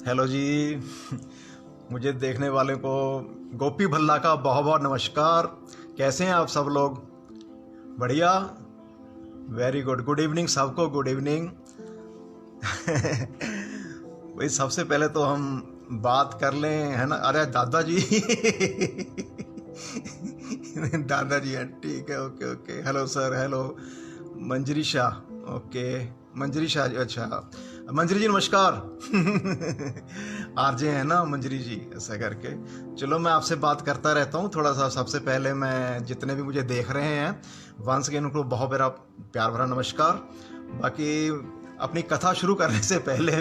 Hello जी। मुझे देखने वाले को गोपी भल्ला का बहुत बहुत नमस्कार। कैसे हैं आप सब लोग? बढ़िया। Very good. गुड इवनिंग सबको, गुड इवनिंग। भाई सबसे पहले तो हम बात कर लें, है ना? अरे दादाजी। दादाजी हैं, ठीक है। Okay okay. Hello sir, hello. Manjari Shah, okay. Manjari Shah ji, अच्छा। मंजरी जी नमस्कार। आरजे हैं ना मंजरी जी, ऐसा करके। चलो मैं आपसे बात करता रहता हूँ थोड़ा सा। सबसे पहले मैं जितने भी मुझे देख रहे हैं वंस अगेन उनको बहुत मेरा प्यार भरा नमस्कार। बाकी अपनी कथा शुरू करने से पहले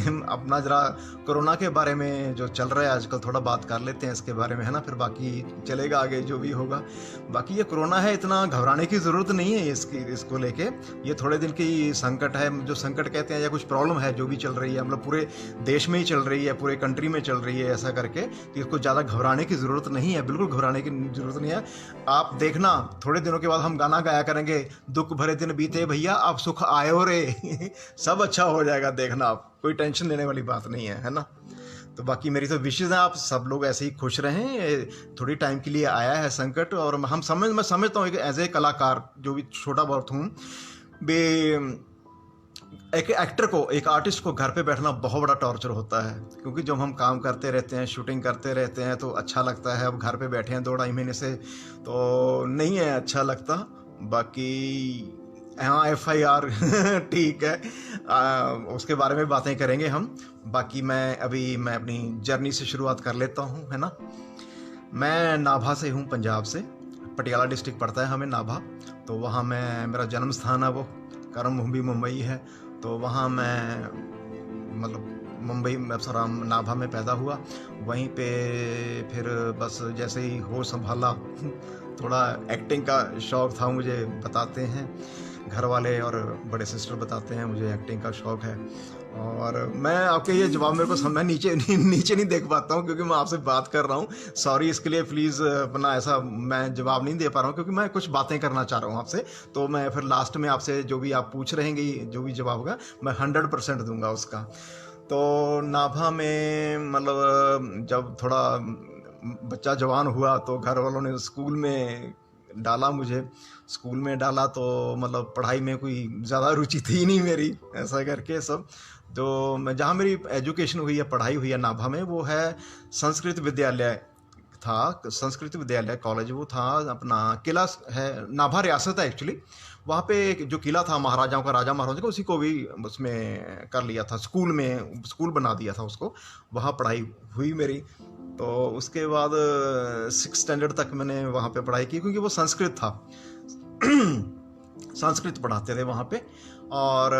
हम अपना जरा कोरोना के बारे में जो चल रहा है आजकल थोड़ा बात कर लेते हैं इसके बारे में, है ना? फिर बाकी चलेगा आगे जो भी होगा। बाकी ये कोरोना है, इतना घबराने की ज़रूरत नहीं है इसको लेके। ये थोड़े दिन की संकट है, जो संकट कहते हैं, या कुछ प्रॉब्लम है जो भी चल रही है, मतलब पूरे देश में ही चल रही है, पूरे कंट्री में चल रही है, ऐसा करके। तो इसको ज़्यादा घबराने की ज़रूरत नहीं है, बिल्कुल घबराने की ज़रूरत नहीं है। आप देखना थोड़े दिनों के बाद हम गाना गाया करेंगे, दुख भरे दिन बीते भैया अब सुख आयो रे। सब अच्छा हो जाएगा, देखना आप। कोई टेंशन लेने वाली बात नहीं है ना? तो बाकी मेरी तो विशेष है आप सब लोग ऐसे ही खुश रहें। थोड़ी टाइम के लिए आया है संकट, और मैं समझता हूँ एज ए कलाकार जो भी छोटा बहुत हूँ बे, एक एक्टर को, एक आर्टिस्ट को घर पे बैठना बहुत बड़ा टॉर्चर होता है, क्योंकि जब हम काम करते रहते हैं, शूटिंग करते रहते हैं, तो अच्छा लगता है। अब घर पे बैठे हैं 2 ढाई महीने से, तो नहीं है अच्छा लगता। बाकी हाँ, FIR ठीक है। उसके बारे में बातें करेंगे हम। बाकी मैं अपनी जर्नी से शुरुआत कर लेता हूँ, है ना? मैं नाभा से हूँ, पंजाब से। पटियाला डिस्ट्रिक्ट पड़ता है हमें, नाभा। तो वहाँ मैं, मेरा जन्म स्थान है वो, कर्मभूमि मुंबई है। तो वहाँ मैं मतलब मुंबई में, सराम नाभा में पैदा हुआ। वहीं पे फिर बस जैसे ही होश संभाला, थोड़ा एक्टिंग का शौक़ था मुझे, बताते हैं घर वाले और बड़े सिस्टर बताते हैं मुझे एक्टिंग का शौक़ है। और मैं आपके ये जवाब मेरे को मैं नीचे नहीं देख पाता हूँ, क्योंकि मैं आपसे बात कर रहा हूँ। सॉरी इसके लिए, प्लीज़ अपना ऐसा मैं जवाब नहीं दे पा रहा हूँ, क्योंकि मैं कुछ बातें करना चाह रहा हूँ आपसे। तो मैं फिर लास्ट में आपसे जो भी आप पूछ रहेंगे, जो भी जवाब होगा, मैं 100% दूंगा उसका। तो नाभा में मतलब जब थोड़ा बच्चा जवान हुआ तो घर वालों ने स्कूल में डाला मुझे। स्कूल में डाला तो मतलब पढ़ाई में कोई ज़्यादा रुचि थी नहीं मेरी, ऐसा करके सब। तो मैं जहाँ मेरी एजुकेशन हुई है, पढ़ाई हुई है नाभा में, वो है संस्कृत विद्यालय था। संस्कृत विद्यालय कॉलेज वो था अपना। किला है, नाभा रियासत है एक्चुअली। वहाँ पे जो किला था महाराजाओं का, राजा महाराजा का, उसी को भी उसमें कर लिया था, स्कूल में स्कूल बना दिया था उसको। वहाँ पढ़ाई हुई मेरी। तो उसके बाद 6 स्टैंडर्ड तक मैंने वहाँ पे पढ़ाई की, क्योंकि वो संस्कृत था। संस्कृत पढ़ाते थे वहाँ पे। और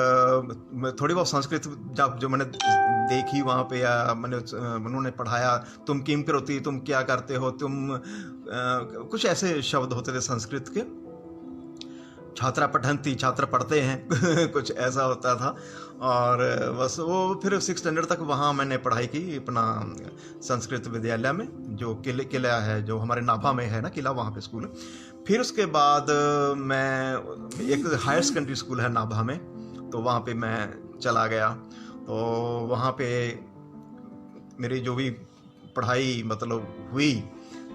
थोड़ी बहुत संस्कृत जब जो मैंने देखी वहाँ पे, या मैंने उन्होंने पढ़ाया, तुम किम करोती, तुम क्या करते हो, तुम कुछ ऐसे शब्द होते थे संस्कृत के। छात्रा पठंती, छात्र पढ़ते हैं। कुछ ऐसा होता था। और बस वो फिर 6 स्टैंडर्ड तक वहाँ मैंने पढ़ाई की अपना संस्कृत विद्यालय में, जो किला है, जो हमारे नाभा में है ना किला, वहाँ पे स्कूल है। फिर उसके बाद मैं एक हायर सेकेंडरी स्कूल है नाभा में, तो वहाँ पे मैं चला गया। तो वहाँ पे मेरी जो भी पढ़ाई मतलब हुई,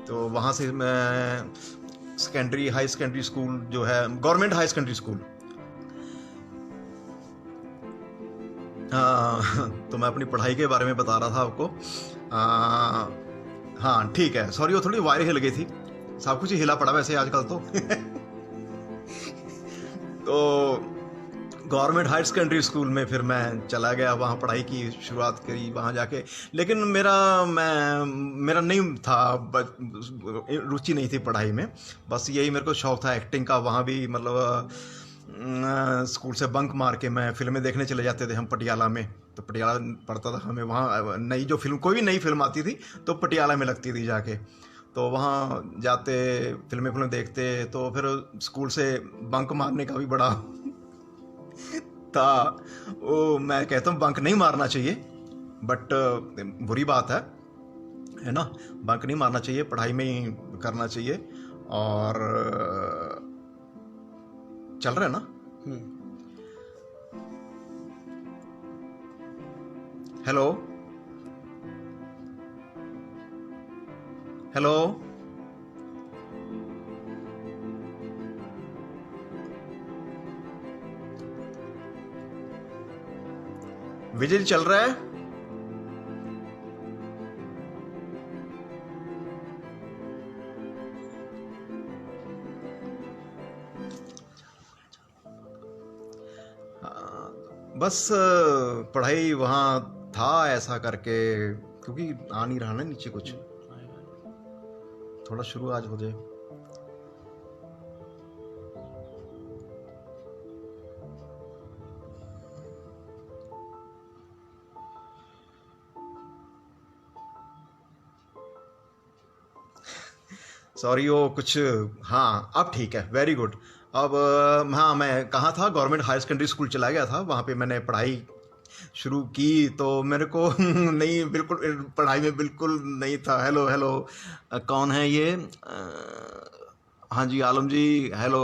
तो वहाँ से मैं हाई सेकेंडरी स्कूल जो है, गवर्नमेंट हाई सेकेंडरी स्कूल। तो मैं अपनी पढ़ाई के बारे में बता रहा था आपको। हाँ ठीक है, सॉरी वो थोड़ी वायर हिल गई थी। सब कुछ ही हिला पड़ा वैसे आजकल तो। तो गवर्नमेंट हायर सेकेंडरी स्कूल में फिर मैं चला गया, वहाँ पढ़ाई की शुरुआत करी वहाँ जाके। लेकिन मेरा नहीं था, रुचि नहीं थी पढ़ाई में। बस यही मेरे को शौक था एक्टिंग का। वहाँ भी मतलब स्कूल से बंक मार के मैं फिल्में देखने चले जाते थे हम पटियाला में। तो पटियाला पड़ता था हमें, वहाँ नई जो फिल्म, कोई भी नई फिल्म आती थी तो पटियाला में लगती थी जाके। तो वहाँ जाते, फिल्में देखते। तो फिर स्कूल से बंक मारने का भी बड़ा था। वो मैं कहता हूँ बंक नहीं मारना चाहिए, बट बुरी बात है ना? बंक नहीं मारना चाहिए, पढ़ाई में ही करना चाहिए। और चल रहा है ना? हेलो। हेलो, विजय चल रहा है? बस पढ़ाई वहाँ था ऐसा करके, क्योंकि आ नहीं रहा ना नीचे कुछ, थोड़ा शुरू आज हो जाए। सॉरी वो कुछ, हाँ अब ठीक है, वेरी गुड। अब हाँ, मैं कहाँ था, गवर्नमेंट हायर सेकेंडरी स्कूल चला गया था, वहाँ पे मैंने पढ़ाई शुरू की। तो मेरे को नहीं, बिल्कुल पढ़ाई में बिल्कुल नहीं था। हेलो हेलो, कौन है ये? हाँ जी आलम जी, हेलो।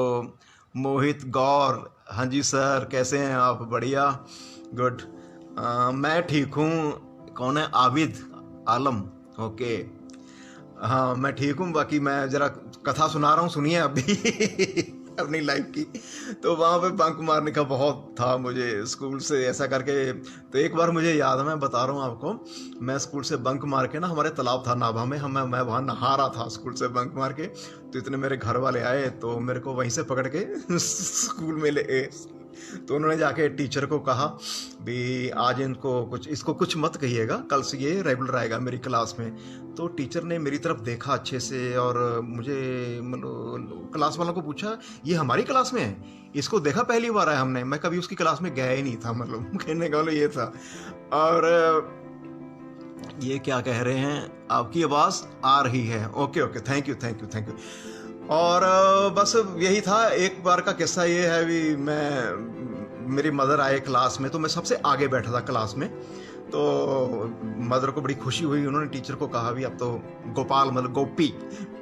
मोहित गौर, हाँ जी सर, कैसे हैं आप? बढ़िया, गुड। मैं ठीक हूँ। कौन है? आबिद आलम, ओके। हाँ मैं ठीक हूँ। बाकी मैं जरा कथा सुना रहा हूँ, सुनिए अभी अपनी लाइफ की। तो वहाँ पे बंक मारने का बहुत था मुझे स्कूल से, ऐसा करके। तो एक बार मुझे याद है, मैं बता रहा हूँ आपको। मैं स्कूल से बंक मार के ना, हमारे तालाब था नाभा में, मैं वहाँ नहा रहा था स्कूल से बंक मार के। तो इतने मेरे घर वाले आए, तो मेरे को वहीं से पकड़ के स्कूल में ले। तो उन्होंने जाके टीचर को कहा भी आज इसको कुछ मत कहिएगा, कल से ये रेगुलर आएगा मेरी क्लास में। तो टीचर ने मेरी तरफ देखा अच्छे से, और मुझे मतलब क्लास वालों को पूछा, ये हमारी क्लास में है? इसको देखा पहली बार है हमने, मैं कभी उसकी क्लास में गया ही नहीं था, मतलब कहने का ये था। और ये क्या कह रहे हैं? आपकी आवाज़ आ रही है, okay okay, thank you thank you thank you. और बस यही था। एक बार का किस्सा ये है भी, मेरी मदर आए क्लास में, तो मैं सबसे आगे बैठा था क्लास में। तो मदर को बड़ी खुशी हुई, उन्होंने टीचर को कहा भी अब तो गोपाल मतलब गोपी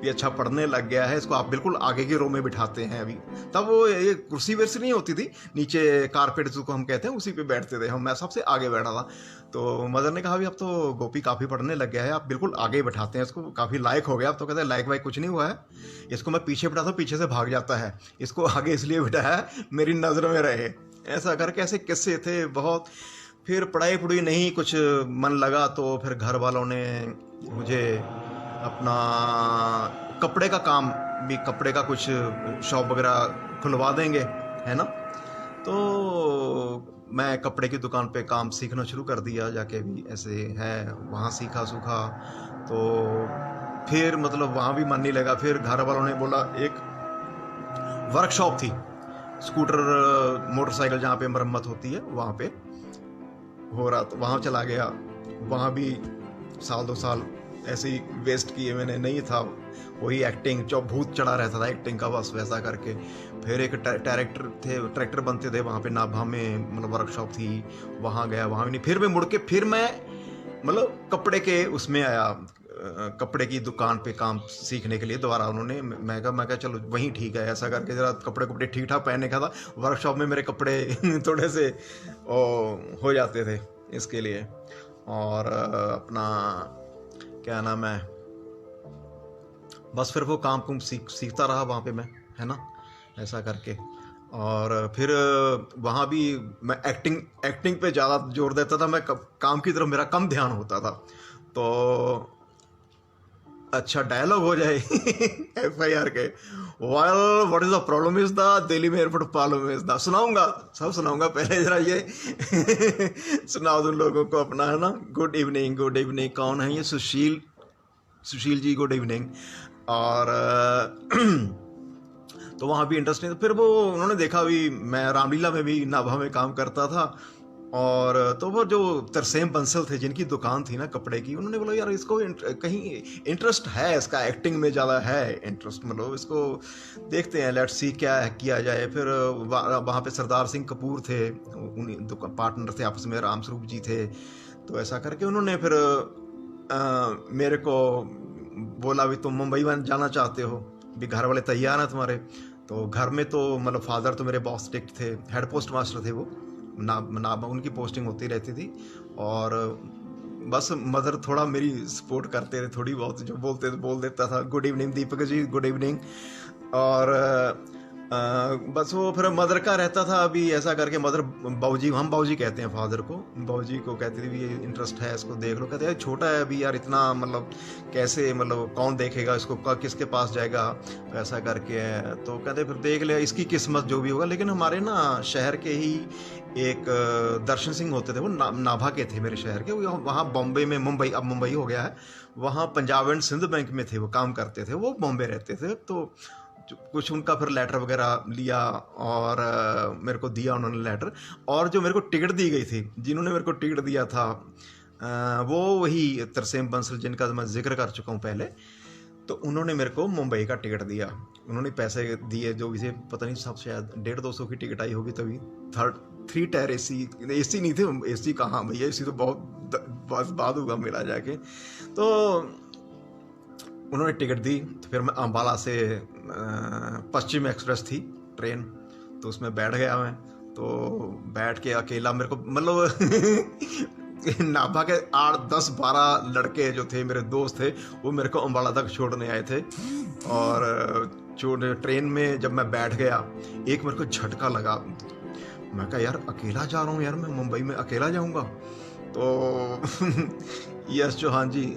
ये अच्छा पढ़ने लग गया है, इसको आप बिल्कुल आगे की रो में बिठाते हैं अभी। तब वो ये कुर्सी वैसी नहीं होती थी, नीचे कारपेट जिसको हम कहते हैं उसी पे बैठते थे हम, मैं सबसे आगे बैठा था। तो मदर ने कहा भी अब तो गोपी काफ़ी पढ़ने लग गया है, आप बिल्कुल आगे बैठाते हैं इसको, काफ़ी लायक हो गया। अब तो कहते हैं लायक वायक कुछ नहीं हुआ है, इसको मैं पीछे बैठाता हूँ पीछे से भाग जाता है, इसको आगे इसलिए बिठाया है मेरी नज़र में रहे। ऐसा करके ऐसे किस्से थे बहुत। फिर पढ़ाई पढ़ाई नहीं कुछ मन लगा, तो फिर घर वालों ने मुझे अपना कपड़े का काम भी, कपड़े का कुछ शॉप वगैरह खुलवा देंगे, है ना। तो मैं कपड़े की दुकान पे काम सीखना शुरू कर दिया जाके भी, ऐसे है वहाँ सीखा सूखा। तो फिर मतलब वहाँ भी मन नहीं लगा। फिर घर वालों ने बोला, एक वर्कशॉप थी स्कूटर मोटरसाइकिल जहाँ पे मरम्मत होती है, वहाँ पे हो रहा, तो वहाँ चला गया। वहाँ भी साल 2 साल ऐसे ही वेस्ट किए मैंने, नहीं था वही एक्टिंग, जो भूत चढ़ा रहता था एक्टिंग का, बस वैसा करके। फिर एक ट्रैक्टर बनते थे वहाँ पे नाभा में, मतलब वर्कशॉप थी, वहाँ गया, वहाँ भी नहीं। फिर मैं मुड़ के फिर मैं मतलब कपड़े के उसमें आया, कपड़े की दुकान पे काम सीखने के लिए दोबारा उन्होंने। मैं कहा चलो वहीं ठीक है, ऐसा करके जरा कपड़े ठीक ठाक पहनने का था। वर्कशॉप में मेरे कपड़े थोड़े से हो जाते थे इसके लिए। और अपना क्या नाम है, बस फिर वो काम कुम सीखता रहा वहाँ पे मैं, है ना, ऐसा करके। और फिर वहाँ भी मैं एक्टिंग पे ज़्यादा जोर देता था, मैं काम की तरफ मेरा कम ध्यान होता था। तो अच्छा डायलॉग हो जाए FIR के, well what is the problem is the Delhi में एयरपोर्ट प्रॉब्लम इज द, सुनाऊंगा, सब सुनाऊंगा। पहले जरा ये सुनाओ तुम लोगों को अपना, है ना। गुड इवनिंग गुड इवनिंग, कौन है ये? Sushil ji, good evening. और तो वहाँ भी इंटरेस्टिंग। फिर वो उन्होंने देखा भी मैं रामलीला में भी नाभा में काम करता था। और तो वो जो तरसेम बंसल थे जिनकी दुकान थी ना कपड़े की, उन्होंने बोला यार इसको कहीं इंटरेस्ट है, इसका एक्टिंग में ज़्यादा है इंटरेस्ट, मतलब इसको देखते हैं, लेट्स सी क्या किया जाए। फिर वहाँ पे सरदार सिंह कपूर थे, उन्हीं पार्टनर थे आपस में, रामस्वरूप जी थे। तो ऐसा करके उन्होंने फिर मेरे को बोला भी तुम मुंबई में जाना चाहते हो, भी घर वाले तैयार हैं तुम्हारे। तो घर में तो मतलब फादर तो मेरे बॉस स्टिक थे, हेड पोस्ट मास्टर थे वो, ना उनकी पोस्टिंग होती रहती थी। और बस मदर थोड़ा मेरी सपोर्ट करते थे, थोड़ी बहुत जो बोलते थे बोल देता था, good evening Deepak ji, good evening. और बस वो फिर मदर का रहता था अभी ऐसा करके, मदर बाबूजी, हम बाबूजी कहते हैं फादर को, बाबूजी को कहती थी भी ये इंटरेस्ट है इसको देख लो। कहते हैं छोटा है अभी यार, इतना मतलब कैसे, मतलब कौन देखेगा इसको, किसके पास जाएगा, तो ऐसा करके है। तो कहते फिर देख ले, इसकी किस्मत जो भी होगा। लेकिन हमारे ना शहर के ही एक दर्शन सिंह होते थे, वो नाभा के थे मेरे शहर के, वहाँ बॉम्बे में, मुंबई, अब मुंबई हो गया है, वहाँ पंजाब एंड सिंध बैंक में थे, वो काम करते थे, वो बॉम्बे रहते थे। तो कुछ उनका फिर लेटर वगैरह लिया और मेरे को दिया उन्होंने लेटर। और जो मेरे को टिकट दी गई थी, जिन्होंने मेरे को टिकट दिया था, वो वही तरसेम बंसल जिनका मैं जिक्र कर चुका हूँ पहले। तो उन्होंने मेरे को मुंबई का टिकट दिया, उन्होंने पैसे दिए, जो इसे पता नहीं सब शायद 150-200 की टिकट आई होगी तभी। 3 टायर एसी नहीं थे, एसी कहाँ भैया, एसी तो बहुत बाद होगा मिला जाके। तो उन्होंने टिकट दी, तो फिर मैं अम्बाला से पश्चिम एक्सप्रेस थी ट्रेन, तो उसमें बैठ गया मैं। तो बैठ के अकेला मेरे को मतलब नाभा के 8-10-12 लड़के जो थे मेरे दोस्त थे, वो मेरे को अम्बाला तक छोड़ने आए थे। और ट्रेन में जब मैं बैठ गया, एक मेरे को झटका लगा। मैं कहा यार अकेला जा रहा हूँ यार, मैं मुंबई में अकेला जाऊँगा। तो यश चौहान जी,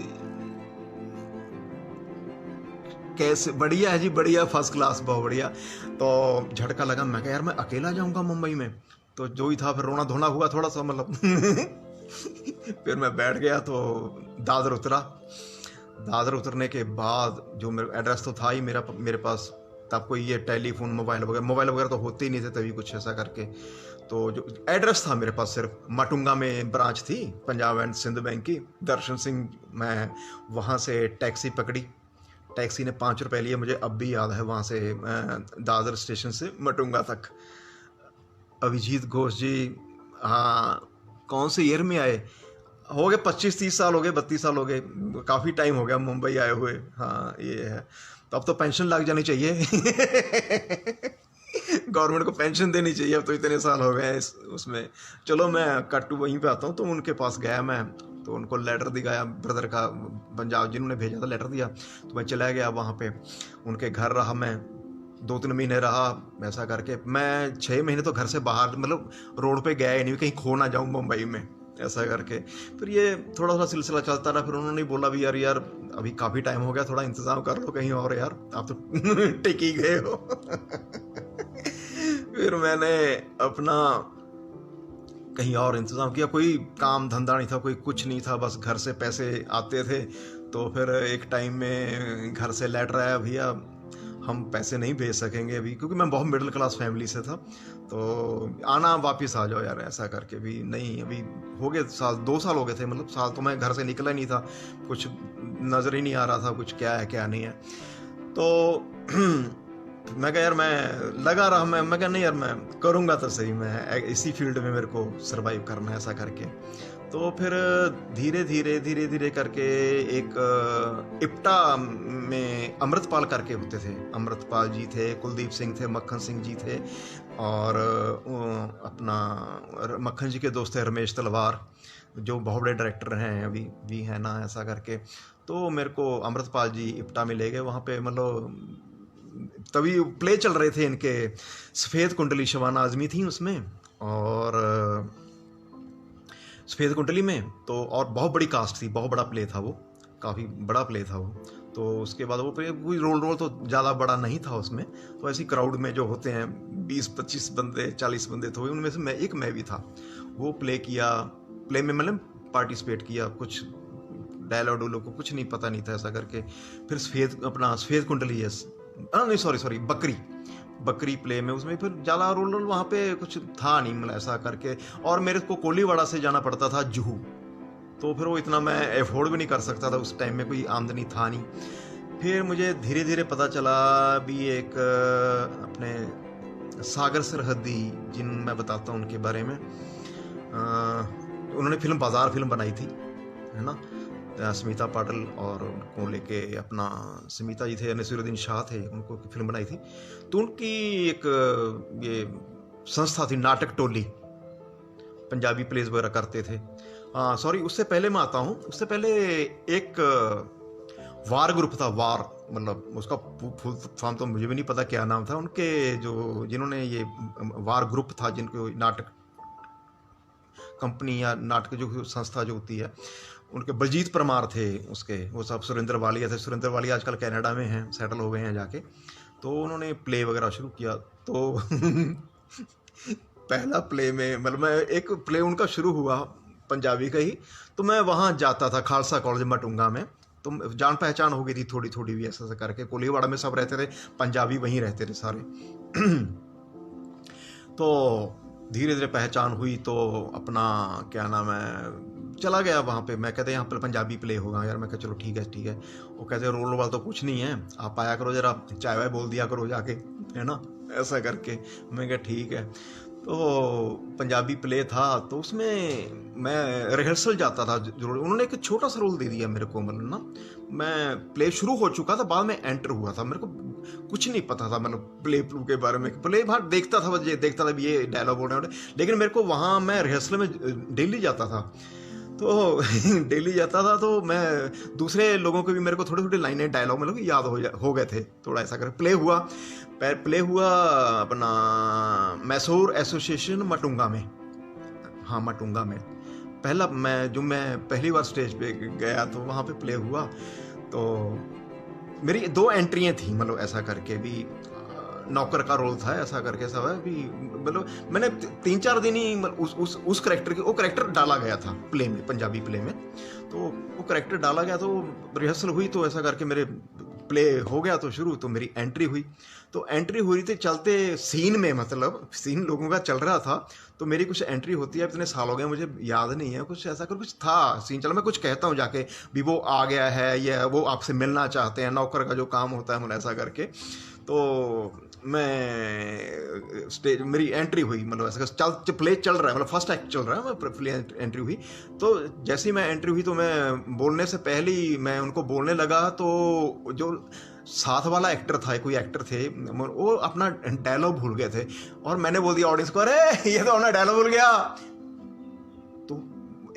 कैसे, बढ़िया है जी, बढ़िया, फर्स्ट क्लास, बहुत बढ़िया। तो झटका लगा, मैं कहा यार मैं अकेला जाऊंगा मुंबई में। तो जो ही था, फिर रोना धोना हुआ थोड़ा सा, मतलब फिर मैं बैठ गया, तो दादर उतरा। दादर उतरने के बाद जो मेरा एड्रेस तो था ही मेरे पास, तब कोई ये टेलीफोन मोबाइल वगैरह तो होते ही नहीं थे तभी, कुछ ऐसा करके। तो जो एड्रेस था मेरे पास, सिर्फ माटुंगा में ब्रांच थी पंजाब एंड सिंध बैंक की, दर्शन सिंह। मैं वहाँ से टैक्सी पकड़ी, टैक्सी ने 5 रुपये लिए, मुझे अब भी याद है, वहाँ से दादर स्टेशन से मटुंगा तक। अभिजीत घोष जी, हाँ, कौन से ईयर में आए, हो गए 25-30 साल हो गए, 32 साल हो गए, काफ़ी टाइम हो गया मुंबई आए हुए। हाँ ये है, तो अब तो पेंशन लग जानी चाहिए गवर्नमेंट को पेंशन देनी चाहिए, अब तो इतने साल हो गए उसमें। चलो मैं कट्टू वहीं पे आता हूँ। तो उनके पास गया मैं, तो उनको लेटर दिखाया ब्रदर का, पंजाब जिन्होंने भेजा था लेटर दिया। तो मैं चला गया वहाँ पे, उनके घर रहा मैं, 2-3 महीने रहा ऐसा करके। मैं 6 महीने तो घर से बाहर, मतलब रोड पे गया ही नहीं, कहीं खो ना जाऊँ मुंबई में, ऐसा करके। फिर ये थोड़ा सा सिलसिला चलता रहा। फिर उन्होंने बोला भी यार अभी काफ़ी टाइम हो गया, थोड़ा इंतज़ाम कर लो कहीं और यार, आप तो टिक ही गए हो फिर मैंने अपना कहीं और इंतज़ाम किया, कोई काम धंधा नहीं था, कोई कुछ नहीं था, बस घर से पैसे आते थे। तो फिर एक टाइम में घर से लेटर आया, भैया हम पैसे नहीं भेज सकेंगे अभी, क्योंकि मैं बहुत मिडिल क्लास फैमिली से था, तो आना वापस आ जाओ यार, ऐसा करके भी नहीं। अभी हो गए 2 साल हो गए थे, मतलब साल तो मैं घर से निकला नहीं था, कुछ नज़र ही नहीं आ रहा था कुछ क्या है क्या नहीं है। तो मैं कहा यार, मैं लगा रहा, मैं कहा नहीं यार मैं करूँगा तो सही, मैं इसी फील्ड में मेरे को सरवाइव करना है, ऐसा करके। तो फिर धीरे धीरे करके एक इप्टा में अमृतपाल करके होते थे, अमृतपाल जी थे, कुलदीप सिंह थे, मक्खन सिंह जी थे, और अपना मक्खन जी के दोस्त थे रमेश तलवार, जो बहुत बड़े डायरेक्टर हैं अभी भी है ना, ऐसा करके। तो मेरे को अमृतपाल जी इप्टा में ले गए, वहाँ पे मतलब तभी प्ले चल रहे थे इनके, सफ़ेद कुंडली, शबाना आज़मी थी उसमें, और सफ़ेद कुंडली में तो, और बहुत बड़ी कास्ट थी, बहुत बड़ा प्ले था वो, काफ़ी बड़ा प्ले था वो। तो उसके बाद वो कोई रोल तो ज़्यादा बड़ा नहीं था उसमें। तो ऐसी क्राउड में जो होते हैं 20-25 बंदे, 40 बंदे थे, उनमें से मैं भी था। वो प्ले किया, प्ले में मतलब पार्टिसिपेट किया, कुछ डायलॉग डोलो को कुछ नहीं पता नहीं था, ऐसा करके। फिर सफ़ेद कुंडली, यस नहीं सॉरी बकरी प्ले में, उसमें फिर ज़्यादा रोल वहाँ पे कुछ था नहीं, मतलब ऐसा करके। और मेरे को कोलीवाड़ा से जाना पड़ता था जुहू, तो फिर वो इतना मैं एफोर्ड भी नहीं कर सकता था, उस टाइम में कोई आमदनी था नहीं। फिर मुझे धीरे धीरे पता चला भी एक अपने सागर सरहदी, जिन मैं बताता हूँ उनके बारे में, उन्होंने बाजार फिल्म बनाई थी, है ना, स्मिता पाटिल, और उनको लेके अपना स्मिता जी थे, नसीरुद्दीन शाह थे, उनको फिल्म बनाई थी। तो उनकी एक ये संस्था थी, नाटक टोली, पंजाबी प्लेस वगैरह करते थे। सॉरी, उससे पहले मैं आता हूँ। उससे पहले एक वार ग्रुप था, वार, मतलब उसका फुल फॉर्म तो मुझे भी नहीं पता क्या नाम था उनके, जो जिन्होंने ये वार ग्रुप था, जिनको नाटक कंपनी या नाटक जो संस्था जो होती है, उनके बलजीत परमार थे उसके, वो सब सुरेंद्र वालिया थे। सुरेंद्र वालिया आजकल कनाडा में हैं, सेटल हो गए हैं जाके। तो उन्होंने प्ले वगैरह शुरू किया। तो पहला प्ले में, मतलब मैं एक प्ले उनका शुरू हुआ पंजाबी का ही, तो मैं वहाँ जाता था खालसा कॉलेज मटुंगा में। तो जान पहचान हो गई थी थोड़ी थोड़ी भी, ऐसा करके। कोलीवाड़ा में सब रहते थे पंजाबी, वहीं रहते थे सारे। तो धीरे धीरे पहचान हुई, तो अपना क्या नाम है, चला गया वहाँ पे। मैं कहते यहाँ पर पंजाबी प्ले होगा यार। मैं कहा चलो ठीक है ठीक है। वो कहते रोल वाल तो कुछ नहीं है, आप आया करो जरा, चाय वाय बोल दिया करो जाके, है ना, ऐसा करके। मैं कहा ठीक है। तो पंजाबी प्ले था, तो उसमें मैं रिहर्सल जाता था जरूर। उन्होंने एक छोटा सा रोल दे दिया मेरे को, मतलब ना, मैं प्ले शुरू हो चुका था, बाद में एंटर हुआ था। मेरे को कुछ नहीं पता था, मतलब प्ले प्लू के बारे में। प्ले बाहर देखता था, बस ये देखता था ये डायलॉग बोल रहे हैं, लेकिन मेरे को वहाँ, मैं रिहर्सल में डेली जाता था। तो डेली जाता था, तो मैं दूसरे लोगों को भी, मेरे को थोड़ी थोड़ी लाइनें डायलॉग में याद हो गए थे, थोड़ा ऐसा कर। प्ले हुआ अपना मैसूर एसोसिएशन मटुंगा में, हाँ मटुंगा में। मैं पहली बार स्टेज पे गया, तो वहाँ पे प्ले हुआ। तो मेरी 2 एंट्रियाँ थी, मतलब ऐसा करके भी, नौकर का रोल था, ऐसा करके सब है भी। मतलब मैंने 3-4 दिन ही उस करेक्टर के, वो करेक्टर डाला गया था प्ले में, पंजाबी प्ले में। तो वो करेक्टर डाला गया, तो रिहर्सल हुई, तो ऐसा करके मेरे प्ले हो गया तो शुरू, तो मेरी एंट्री हुई। तो एंट्री हुई थी चलते सीन में, मतलब सीन लोगों का चल रहा था, तो मेरी कुछ एंट्री होती है। इतने साल हो गए, मुझे याद नहीं है, कुछ ऐसा कर कुछ था सीन चला। मैं कुछ कहता हूँ जाके भी, वो आ गया है या वो आपसे मिलना चाहते हैं, नौकर का जो काम होता है, मतलब ऐसा करके। तो मैं स्टेज, मेरी एंट्री हुई, मतलब ऐसा प्ले चल रहा है, मतलब फर्स्ट एक्ट चल रहा है, मैं प्ले एंट्री हुई। तो जैसे ही मैं एंट्री हुई, तो मैं बोलने से पहले ही मैं उनको बोलने लगा, तो जो साथ वाला एक्टर था, कोई एक्टर थे, वो अपना डायलॉग भूल गए थे, और मैंने बोल दिया ऑडियंस को, अरे ये तो अपना डायलॉग भूल गया। तो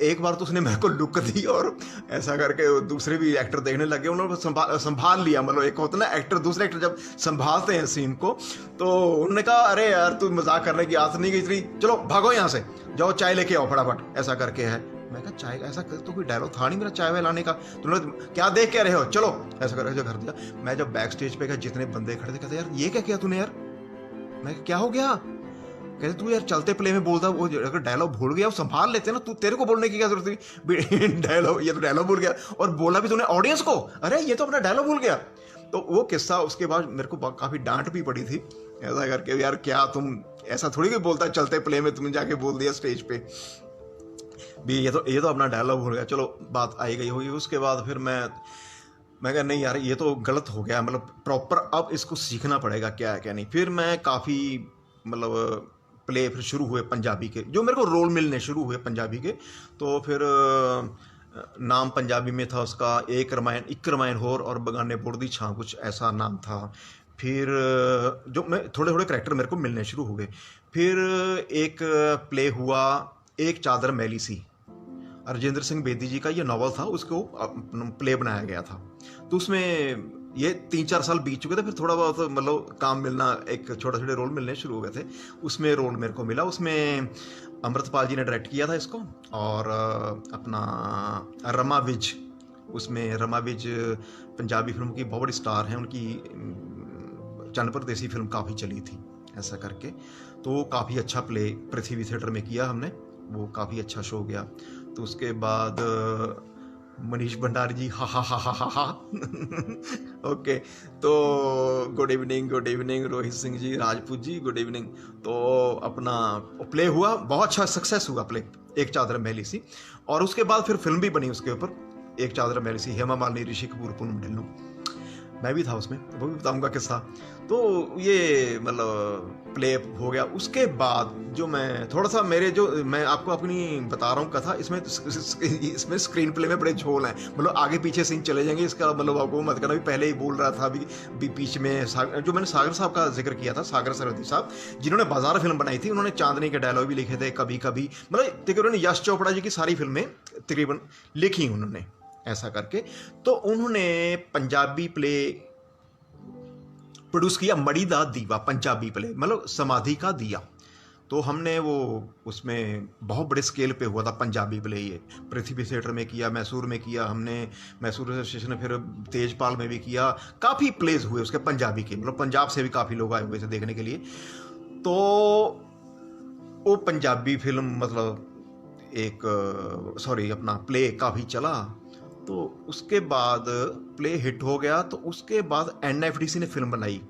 एक बार तो उसने मेरे को लुक दी, और ऐसा करके दूसरे भी एक्टर देखने लगे, उन्होंने संभाल लिया। मतलब एक होता ना एक्टर, दूसरे एक्टर जब संभालते हैं सीन को, तो उन्होंने कहा अरे यार तू मजाक करने की आदत नहीं गई इतनी, चलो भागो यहाँ से, जाओ चाय लेके आओ फटाफट, ऐसा करके है। मैं कहा चाय, ऐसा तो कोई डायलॉग था नहीं मेरा चाय वाय लाने का, तुमने क्या देख क्या रहे हो, चलो, ऐसा करके जो घर दिया। मैं जब बैक स्टेज पे गया, जितने बंदे खड़े थे, कहते यार ये क्या किया तूने यार। मैं क्या हो गया, कहते तू यार चलते प्ले में बोलता, वो अगर डायलॉग भूल गया वो संभाल लेते ना, तू, तेरे को बोलने की क्या जरूरत थी। डायलॉग, ये तो डायलॉग भूल गया, और बोला भी तूने ऑडियंस को, अरे ये तो अपना डायलॉग भूल गया। तो वो किस्सा, उसके बाद मेरे को काफी डांट भी पड़ी थी, ऐसा करके, यार क्या तुम ऐसा थोड़ी कोई बोलता, चलते प्ले में तुमने जाके बोल दिया स्टेज पे भी, ये तो अपना डायलॉग भूल गया। चलो बात आई गई होगी। उसके बाद फिर मैं कहा नहीं यार ये तो गलत हो गया, मतलब प्रॉपर अब इसको सीखना पड़ेगा क्या है क्या नहीं। फिर मैं काफ़ी, मतलब प्ले फिर शुरू हुए पंजाबी के, जो मेरे को रोल मिलने शुरू हुए पंजाबी के। तो फिर नाम पंजाबी में था उसका एक रामायण होर और बगाने बुढ़दी छां, कुछ ऐसा नाम था। फिर जो मैं थोड़े थोड़े करैक्टर मेरे को मिलने शुरू हो गए। फिर एक प्ले हुआ एक चादर मैली सी, राजेंद्र सिंह बेदी जी का ये नॉवल था, उसको प्ले बनाया गया था। तो उसमें ये 3-4 साल बीत चुके थे, फिर थोड़ा बहुत मतलब काम मिलना, एक छोटे छोटे रोल मिलने शुरू हो गए थे। उसमें रोल मेरे को मिला, उसमें अमृतपाल जी ने डायरेक्ट किया था इसको, और अपना रमा विज, उसमें रमा विज पंजाबी फिल्म की बहुत बड़ी स्टार हैं, उनकी चंद परदेसी फिल्म काफ़ी चली थी, ऐसा करके। तो काफ़ी अच्छा प्ले पृथ्वी थिएटर में किया हमने, वो काफ़ी अच्छा शो गया। तो उसके बाद मनीष भंडारी जी, हा हा हा हा हा हा। ओके, तो good evening Rohit Singh ji, Rajput ji, good evening. तो अपना प्ले हुआ, बहुत अच्छा सक्सेस हुआ प्ले, एक चादर मैली सी। और उसके बाद फिर फिल्म भी बनी उसके ऊपर, एक चादर मैली सी, हेमा मालिनी, ऋषि कपूर, पूनम ढिल्लों। मैं भी था उसमें, वो भी बताऊंगा किस्सा। तो ये मतलब प्ले हो गया। उसके बाद जो मैं थोड़ा सा मेरे जो मैं आपको अपनी बता रहा हूँ कथा, इसमें स्क्रीन प्ले में बड़े झोल हैं, मतलब आगे पीछे सीन चले जाएंगे, इसका मतलब आपको मत करना। भी पहले ही बोल रहा था अभी बीच में जो मैंने सागर साहब का जिक्र किया था, सागर सरवती साहब जिन्होंने बाजार फिल्म बनाई थी, उन्होंने चांदनी के डायलॉग भी लिखे थे कभी कभी, मतलब तकरीबन यश चोपड़ा जी की सारी फिल्में तकरीबन लिखी उन्होंने ऐसा करके। तो उन्होंने पंजाबी प्ले प्रोड्यूस किया, मड़ी दा दीवा पंजाबी प्ले, मतलब समाधि का दिया। तो हमने वो उसमें बहुत बड़े स्केल पे हुआ था पंजाबी प्ले, ये पृथ्वी थिएटर में किया, मैसूर में किया हमने, मैसूर स्टेशन में, फिर तेजपाल में भी किया, काफ़ी प्लेज हुए उसके पंजाबी के, मतलब पंजाब से भी काफ़ी लोग आए हुए थे देखने के लिए। तो वो पंजाबी फिल्म मतलब एक सॉरी अपना प्ले काफ़ी चला। तो उसके बाद प्ले हिट हो गया, तो उसके बाद एनएफडीसी ने फिल्म बनाई।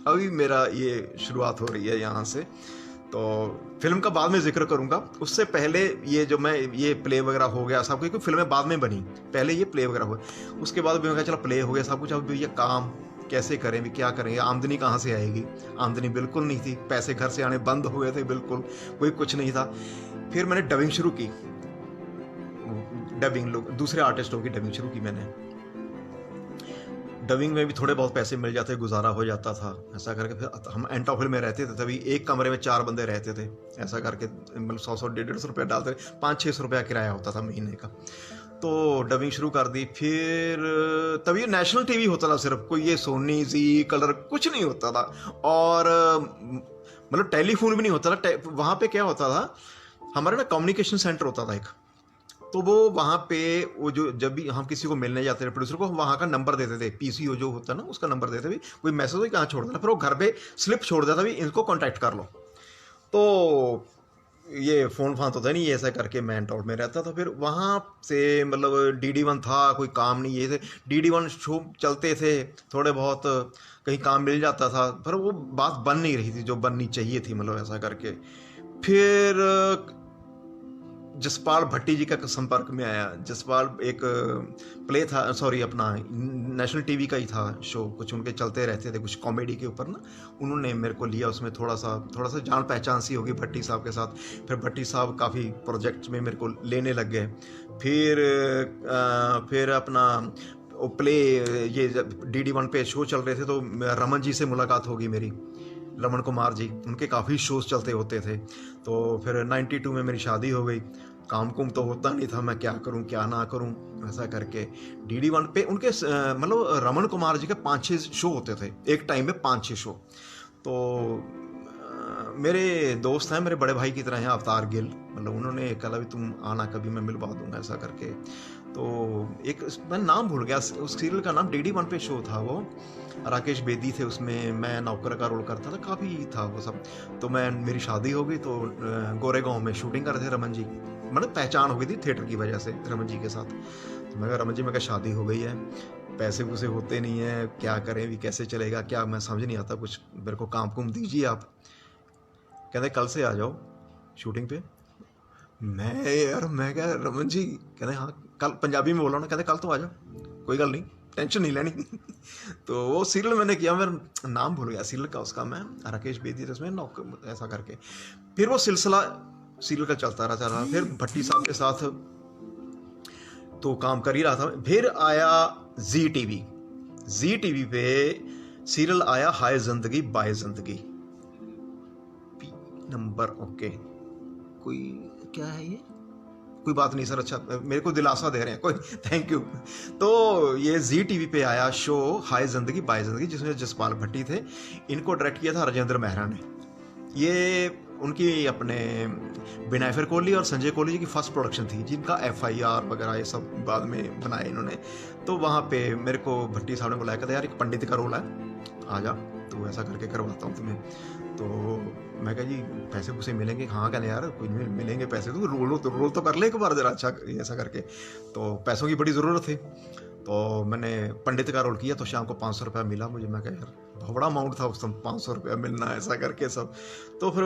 अभी मेरा ये शुरुआत हो रही है यहाँ से, तो फिल्म का बाद में जिक्र करूंगा। उससे पहले ये जो मैं ये प्ले वगैरह हो गया सब, क्योंकि फिल्में बाद में बनी, पहले ये प्ले वगैरह हुआ। उसके बाद भी मैं कहा चलो प्ले हो गया सब कुछ, अब ये काम कैसे करें भी, क्या करें, आमदनी कहाँ से आएगी। आमदनी बिल्कुल नहीं थी, पैसे घर से आने बंद हो गए थे, बिल्कुल कोई कुछ नहीं था। फिर मैंने डबिंग शुरू की, डबिंग लोग दूसरे आर्टिस्टों की डबिंग शुरू की मैंने। डबिंग में भी थोड़े बहुत पैसे मिल जाते, गुजारा हो जाता था ऐसा करके। फिर हम एंटॉफिल में रहते थे, तभी एक कमरे में 4 बंदे रहते थे ऐसा करके, मतलब 100 150 रुपया डालते, 500-600 रुपया किराया होता था महीने का। तो डबिंग शुरू कर दी। फिर तभी नेशनल टीवी होता था सिर्फ, कोई ये सोनी जी कलर कुछ नहीं होता था, और मतलब टेलीफोन भी नहीं होता था वहाँ पे। क्या होता था, हमारा ना कम्युनिकेशन सेंटर होता था एक, तो वो वहाँ पे वो जो जब भी हम किसी को मिलने जाते थे प्रोड्यूसर को, वहाँ का नंबर देते थे, पीसीओ जो होता है ना उसका नंबर देते थे, कोई मैसेज हो कहाँ छोड़ देना, फिर वो घर पे स्लिप छोड़ देता भी, इनको कॉन्टैक्ट कर लो। तो ये फ़ोन फान तो था नहीं, ऐसा करके मैं टॉप में रहता था। फिर वहाँ से मतलब DD1 था, कोई काम नहीं, ये थे DD1 शो चलते थे, थोड़े बहुत कहीं काम मिल जाता था, पर वो बात बन नहीं रही थी जो बननी चाहिए थी, मतलब ऐसा करके। फिर जसपाल भट्टी जी का संपर्क में आया। जसपाल एक प्ले था, सॉरी अपना नेशनल टीवी का ही था शो, कुछ उनके चलते रहते थे कुछ कॉमेडी के ऊपर ना, उन्होंने मेरे को लिया उसमें, थोड़ा सा जान पहचान सी होगी भट्टी साहब के साथ। फिर भट्टी साहब काफ़ी प्रोजेक्ट्स में मेरे को लेने लग गए। फिर अपना प्ले ये DD1 पे शो चल रहे थे, तो रमन जी से मुलाकात होगी मेरी, रमन कुमार जी, उनके काफ़ी शोज चलते होते थे। तो फिर 92 में मेरी शादी हो गई, काम कुम तो होता नहीं था, मैं क्या करूं क्या ना करूं ऐसा करके। DD1 पे उनके मतलब रमन कुमार जी के 5-6 शो होते थे एक टाइम में, 5-6 शो। तो मेरे दोस्त हैं, मेरे बड़े भाई की तरह हैं, अवतार गिल, मतलब उन्होंने कहा भी तुम आना कभी, मैं मिलवा दूंगा ऐसा करके। तो एक मैं नाम भूल गया उस सीरियल का नाम, DD1 पे शो था वो, राकेश बेदी थे उसमें, मैं नौकर का रोल करता था, काफ़ी था वो सब। तो मेरी शादी हो गई, तो गोरेगांव में शूटिंग कर रहे थे रमन जी, मतलब पहचान हो गई थी थिएटर की वजह से रमन जी के साथ। तो मैं कहा रमन जी, मैं कहा शादी हो गई है, पैसे वूसे होते नहीं है, क्या करें भी, कैसे चलेगा क्या, मैं समझ नहीं आता कुछ, मेरे को काम कुम दीजिए आप। कहते कल से आ जाओ शूटिंग पे। मैं क्या रमन जी, कहते हाँ कल, पंजाबी में बोला ना, कहते कल तो आ जाओ, कोई गल नहीं, टेंशन नहीं लेनी। तो वो सीरियल मैंने किया, मेरा नाम भूल गया सीरियल का उसका, मैं राकेश बेदी थे उसमें नौकर ऐसा करके। फिर वो सिलसिला सीरियल का चलता रहा। फिर भट्टी साहब के साथ तो काम कर ही रहा था। फिर आया जी टीवी पे सीरियल आया हाय जिंदगी बाय जिंदगी, नंबर ओके, कोई क्या है ये, कोई बात नहीं सर, अच्छा मेरे को दिलासा दे रहे हैं, कोई थैंक यू। तो ये जी टीवी पे आया शो हाय जिंदगी बाय जिंदगी, जिसमें जसपाल भट्टी थे, इनको डायरेक्ट किया था राजेंद्र मेहरा ने। ये उनकी अपने विनायफर कोहली और संजय कोहली जी की फर्स्ट प्रोडक्शन थी, जिनका FIR वगैरह ये सब बाद में बनाए इन्होंने। तो वहाँ पे मेरे को भट्टी साहब ने बुलाया, कहते यार एक पंडित का रोल है, आ जा, तो ऐसा करके करवाता हूँ तुम्हें। तो मैं कहा जी पैसे पूसे मिलेंगे, हाँ कहने यार कोई नहीं मिलेंगे पैसे, तो रोल तो कर ले एक बार जरा, अच्छा ऐसा करके। तो पैसों की बड़ी ज़रूरत थी, तो मैंने पंडित का रोल किया, तो शाम को 500 रुपया मिला मुझे। मैं कहा यार बहुत बड़ा अमाउंट था उस समय, 500 रुपया मिलना ऐसा करके सब। तो फिर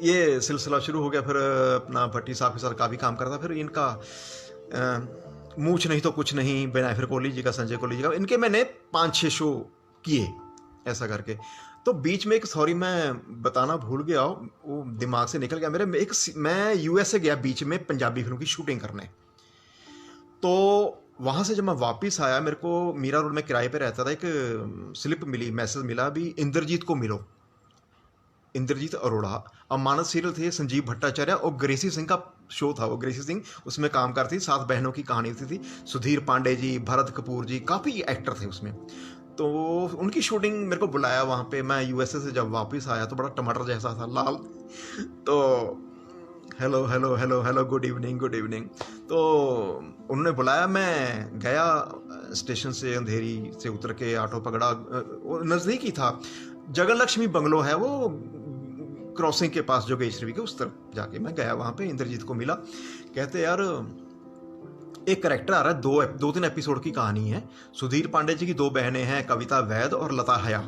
ये सिलसिला शुरू हो गया। फिर अपना भट्टी साहब के साथ काफ़ी काम करता। फिर इनका मूछ नहीं तो कुछ नहीं, विनायफर कोहली जी का, संजय कोहली जी का, इनके मैंने 5-6 शो किए, ऐसा करके। तो बीच में एक, सॉरी मैं बताना भूल गया, वो दिमाग से निकल गया मेरे, मैं यूएसए गया बीच में पंजाबी फिल्म की शूटिंग करने। तो वहाँ से जब मैं वापस आया, मेरे को मीरा रोड में किराए पे रहता था, एक स्लिप मिली, मैसेज मिला भी इंद्रजीत को मिलो, इंद्रजीत अरोड़ा। अमानत सीरियल थे, संजीव भट्टाचार्य और ग्रेसी सिंह का शो था, वो ग्रेसी सिंह उसमें काम करती थी, 7 बहनों की कहानी होती थी, सुधीर पांडे जी, भरत कपूर जी, काफ़ी एक्टर थे उसमें। तो उनकी शूटिंग मेरे को बुलाया वहाँ पे। मैं यूएसए से जब वापस आया तो बड़ा टमाटर जैसा था, लाल। तो hello hello hello hello, good evening good evening. तो उन्होंने बुलाया, मैं गया स्टेशन से, अंधेरी से उतर के ऑटो पकड़ा, वो नज़दीक ही था, जगन लक्ष्मी बंगलो है वो क्रॉसिंग के पास जोगेश्वरी के, उस तरफ जाके मैं गया, वहाँ पे इंद्रजीत को मिला। कहते यार एक करेक्टर आ रहा है, 2-3 एपिसोड की कहानी है, सुधीर पांडे जी की 2 बहनें हैं, कविता वैद और लता हया,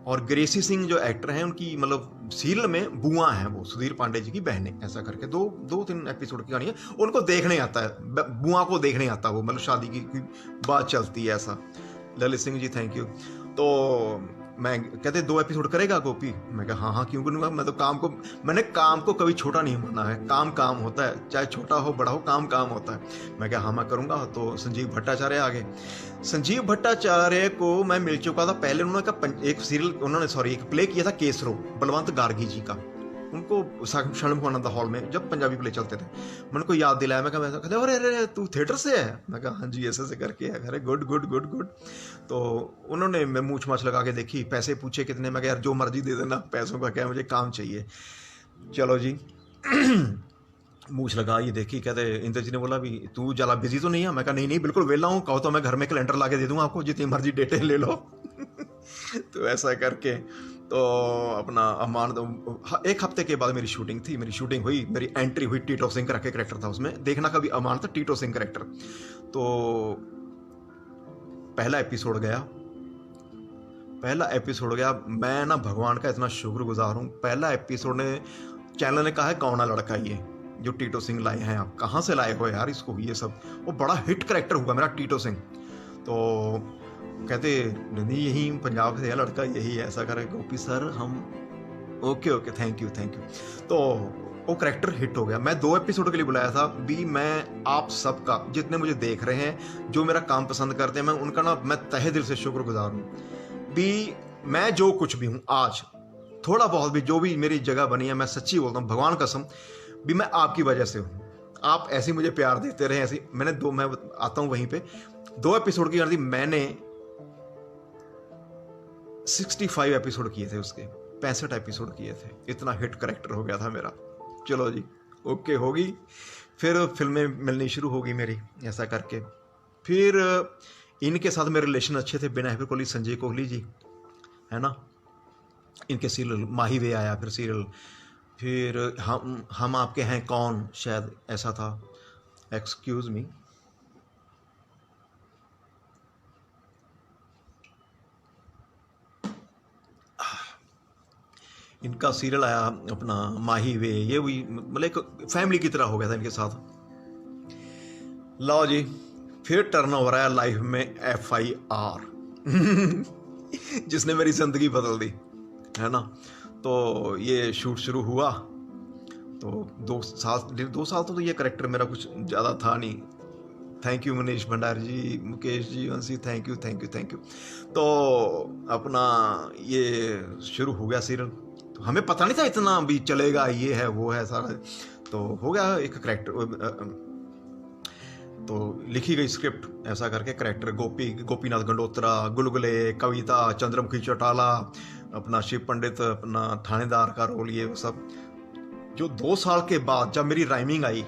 और ग्रेसी सिंह जो एक्टर हैं उनकी मतलब सीरियल में बुआ हैं, वो सुधीर पांडे जी की बहनें, ऐसा करके 2-3 एपिसोड की कहानी है। उनको देखने आता है, बुआ को देखने आता है वो, मतलब शादी की कोई बात चलती है ऐसा। Lalit Singh ji thank you. तो मैं कहते 2 एपिसोड करेगा गोपी? मैं कहा हाँ हाँ क्यों करूँगा, मैं तो मैंने काम को कभी छोटा नहीं माना है, काम काम होता है, चाहे छोटा हो बड़ा हो, काम काम होता है। मैं कहा हाँ मैं करूँगा। तो संजीव भट्टाचार्य आ गए। संजीव भट्टाचार्य को मैं मिल चुका था पहले, उन्होंने एक सीरियल, एक प्ले किया था केसरो, बलवंत गार्गी जी का, उनको क्षणभुआनंद हॉल में जब पंजाबी प्ले चलते थे। मैंने को याद दिलाया, मैं कहा कहते अरे अरे तू थिएटर से है? मैं कहा हाँ जी ऐसे करके है। अरे गुड गुड गुड गुड। तो उन्होंने मैं मूछ माछ लगा के देखी, पैसे पूछे कितने, मैं कहा यार जो मर्जी दे देना, पैसों का क्या, मुझे काम चाहिए। चलो जी मूछ लगा, ये देखी। कहते इंद्र जी ने बोला भी तू ज़्यादा बिजी तो नहीं है? मैं कहा नहीं नहीं बिल्कुल वेला हूँ, कहो तो मैं घर में कैलेंडर ला के दे दूँगा आपको, जितनी मर्जी डेटें ले लो। तो ऐसा करके तो अपना अमान, एक हफ्ते के बाद मेरी शूटिंग थी, मेरी शूटिंग हुई, मेरी एंट्री हुई, टीटो सिंह करके करेक्टर था उसमें, देखना कभी, अमान था टीटो सिंह करेक्टर। तो पहला एपिसोड गया, मैं ना भगवान का इतना शुक्रगुजार हूँ। पहला एपिसोड ने चैनल ने कहा है कौन है लड़का ये जो टीटो सिंह लाए हैं, आप कहाँ से लाए हो यार इसको, ये सब। वो बड़ा हिट करेक्टर हुआ मेरा टीटो सिंह। तो कहते नहीं यही पंजाब से है लड़का, यही है, ऐसा करे गोपी सर हम, okay okay thank you thank you. तो वो करेक्टर हिट हो गया। मैं 2 एपिसोड के लिए बुलाया था भी। मैं आप सबका, जितने मुझे देख रहे हैं, जो मेरा काम पसंद करते हैं, मैं उनका ना मैं तहे दिल से शुक्रगुजार हूँ भी। मैं जो कुछ भी हूँ आज, थोड़ा बहुत भी जो भी मेरी जगह बनी है, मैं सच्ची बोलता हूँ भगवान कसम भी, मैं आपकी वजह से हूँ। आप ऐसे मुझे प्यार देते रहे, ऐसे मैं आता हूँ वहीं पे। 2 एपिसोड की करती, मैंने 65 एपिसोड किए थे उसके, 65 एपिसोड किए थे, इतना हिट करेक्टर हो गया था मेरा। चलो जी ओके होगी। फिर फिल्में मिलनी शुरू होगी मेरी, ऐसा करके। फिर इनके साथ मेरे रिलेशन अच्छे थे, बिना कोहली, संजय कोहली जी है ना, इनके सीरियल माही वे आया, फिर सीरियल, फिर हम आपके हैं कौन, शायद ऐसा था, एक्सक्यूज मी। इनका सीरियल आया अपना माही वे, ये हुई मतलब एक फैमिली की तरह हो गया था इनके साथ। लो जी फिर टर्न ओवर आया लाइफ में FIR जिसने मेरी जिंदगी बदल दी है ना। तो ये शूट शुरू हुआ तो 2 साल तो ये करेक्टर मेरा कुछ ज़्यादा था नहीं। Thank you Manish Bhandari ji, Mukesh ji, Vanshi, thank you thank you thank you. तो अपना ये शुरू हो गया सीरियल, तो हमें पता नहीं था इतना भी चलेगा, ये है वो है सारा। तो हो गया एक करेक्टर, तो लिखी गई स्क्रिप्ट, ऐसा करके करेक्टर गोपीनाथ गंडोत्रा, गुलगुले, कविता, चंद्रमुखी चौटाला, अपना शिव पंडित, अपना थानेदार का रोल, ये सब। जो 2 साल के बाद जब मेरी राइमिंग आई,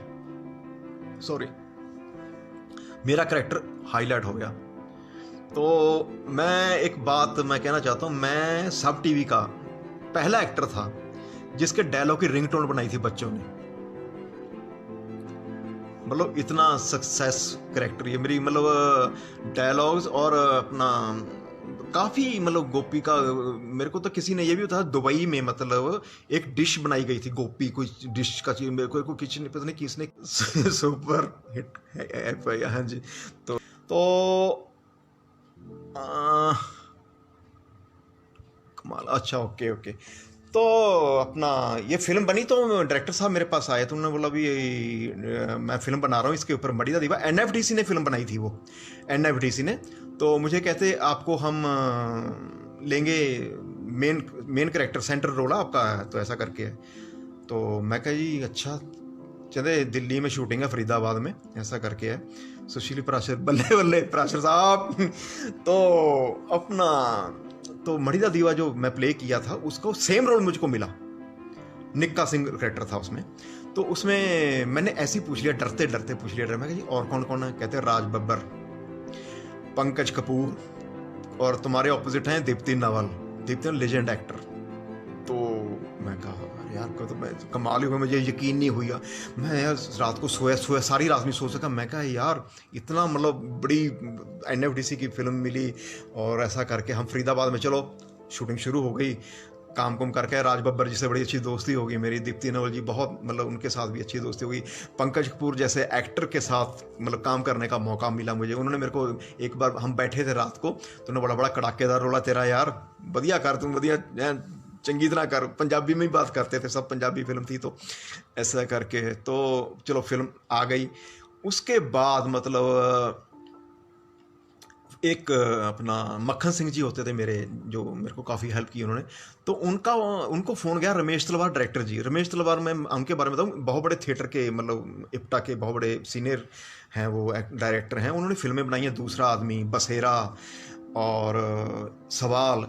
सॉरी, मेरा करेक्टर हाईलाइट हो गया। तो मैं एक बात मैं कहना चाहता हूँ, मैं सब टीवी का पहला एक्टर था जिसके डायलॉग की रिंगटोन बनाई थी बच्चों ने। मतलब इतना सक्सेस करेक्टर ये मेरी, मतलब डायलॉग्स और अपना काफ़ी, मतलब गोपी का मेरे को तो किसी ने ये भी बताया दुबई में, मतलब एक डिश बनाई गई थी गोपी, कोई डिश का चीज, मेरे को किचन पता नहीं किसने सुपर हिट है। हाँ जी। तो कमाल, अच्छा, ओके ओके। तो अपना ये फिल्म बनी तो डायरेक्टर साहब मेरे पास आए तो उन्होंने बोला भी मैं फिल्म बना रहा हूँ इसके ऊपर, मड़ी दा दीवा, एनएफडीसी ने फिल्म बनाई थी वो, एनएफडीसी ने। तो मुझे कहते आपको हम लेंगे, main main character, centre role है आपका, तो ऐसा करके है। तो मैं कहा जी अच्छा, चले दिल्ली में शूटिंग है, फरीदाबाद में, ऐसा करके है। सुशील पराशर, बल्ले बल्ले पराशर साहब। तो अपना तो मड़ी दा दीवा जो मैं प्ले किया था उसका सेम रोल मुझको मिला, निक्का सिंह कैरेक्टर था उसमें। तो उसमें मैंने ऐसे ही पूछ लिया, डरते डरते पूछ लिया, मैं कहा जी और कौन कौन है? कहते राज बब्बर, पंकज कपूर, और तुम्हारे ऑपोजिट हैं दीप्ति नवल, दीप्ति लेजेंड एक्टर। तो मैं कहा यार को तो मैं कमाल ही हुआ, मुझे यकीन नहीं हुआ। मैं यार रात को सोया सारी रात नहीं सो सका। मैं कहा यार इतना मतलब बड़ी एनएफडीसी की फिल्म मिली, और ऐसा करके हम फरीदाबाद में, चलो शूटिंग शुरू हो गई, काम कुम करके राज बब्बर जी से बड़ी अच्छी दोस्ती हो गई मेरी, दीप्ति नवल जी बहुत मतलब उनके साथ भी अच्छी दोस्ती हो गई, पंकज कपूर जैसे एक्टर के साथ मतलब काम करने का मौका मिला मुझे। उन्होंने मेरे को एक बार, हम बैठे थे रात को, तो उन्होंने बड़ा बड़ा कड़ाकेदार रोला, तेरा यार बढ़िया कर, तुम बढ़िया चंगी तरह कर, पंजाबी में ही बात करते थे सब, पंजाबी फिल्म थी तो ऐसा करके। तो चलो फिल्म आ गई। उसके बाद मतलब एक अपना मक्खन सिंह जी होते थे मेरे, जो मेरे को काफ़ी हेल्प की उन्होंने। तो उनको फ़ोन गया, रमेश तलवार डायरेक्टर जी, रमेश तलवार, मैं उनके बारे में बताऊँ, बहुत बड़े थिएटर के मतलब इप्टा के बहुत बड़े सीनियर हैं वो, डायरेक्टर हैं। उन्होंने फिल्में बनाई हैं, दूसरा आदमी, बसेरा, और सवाल,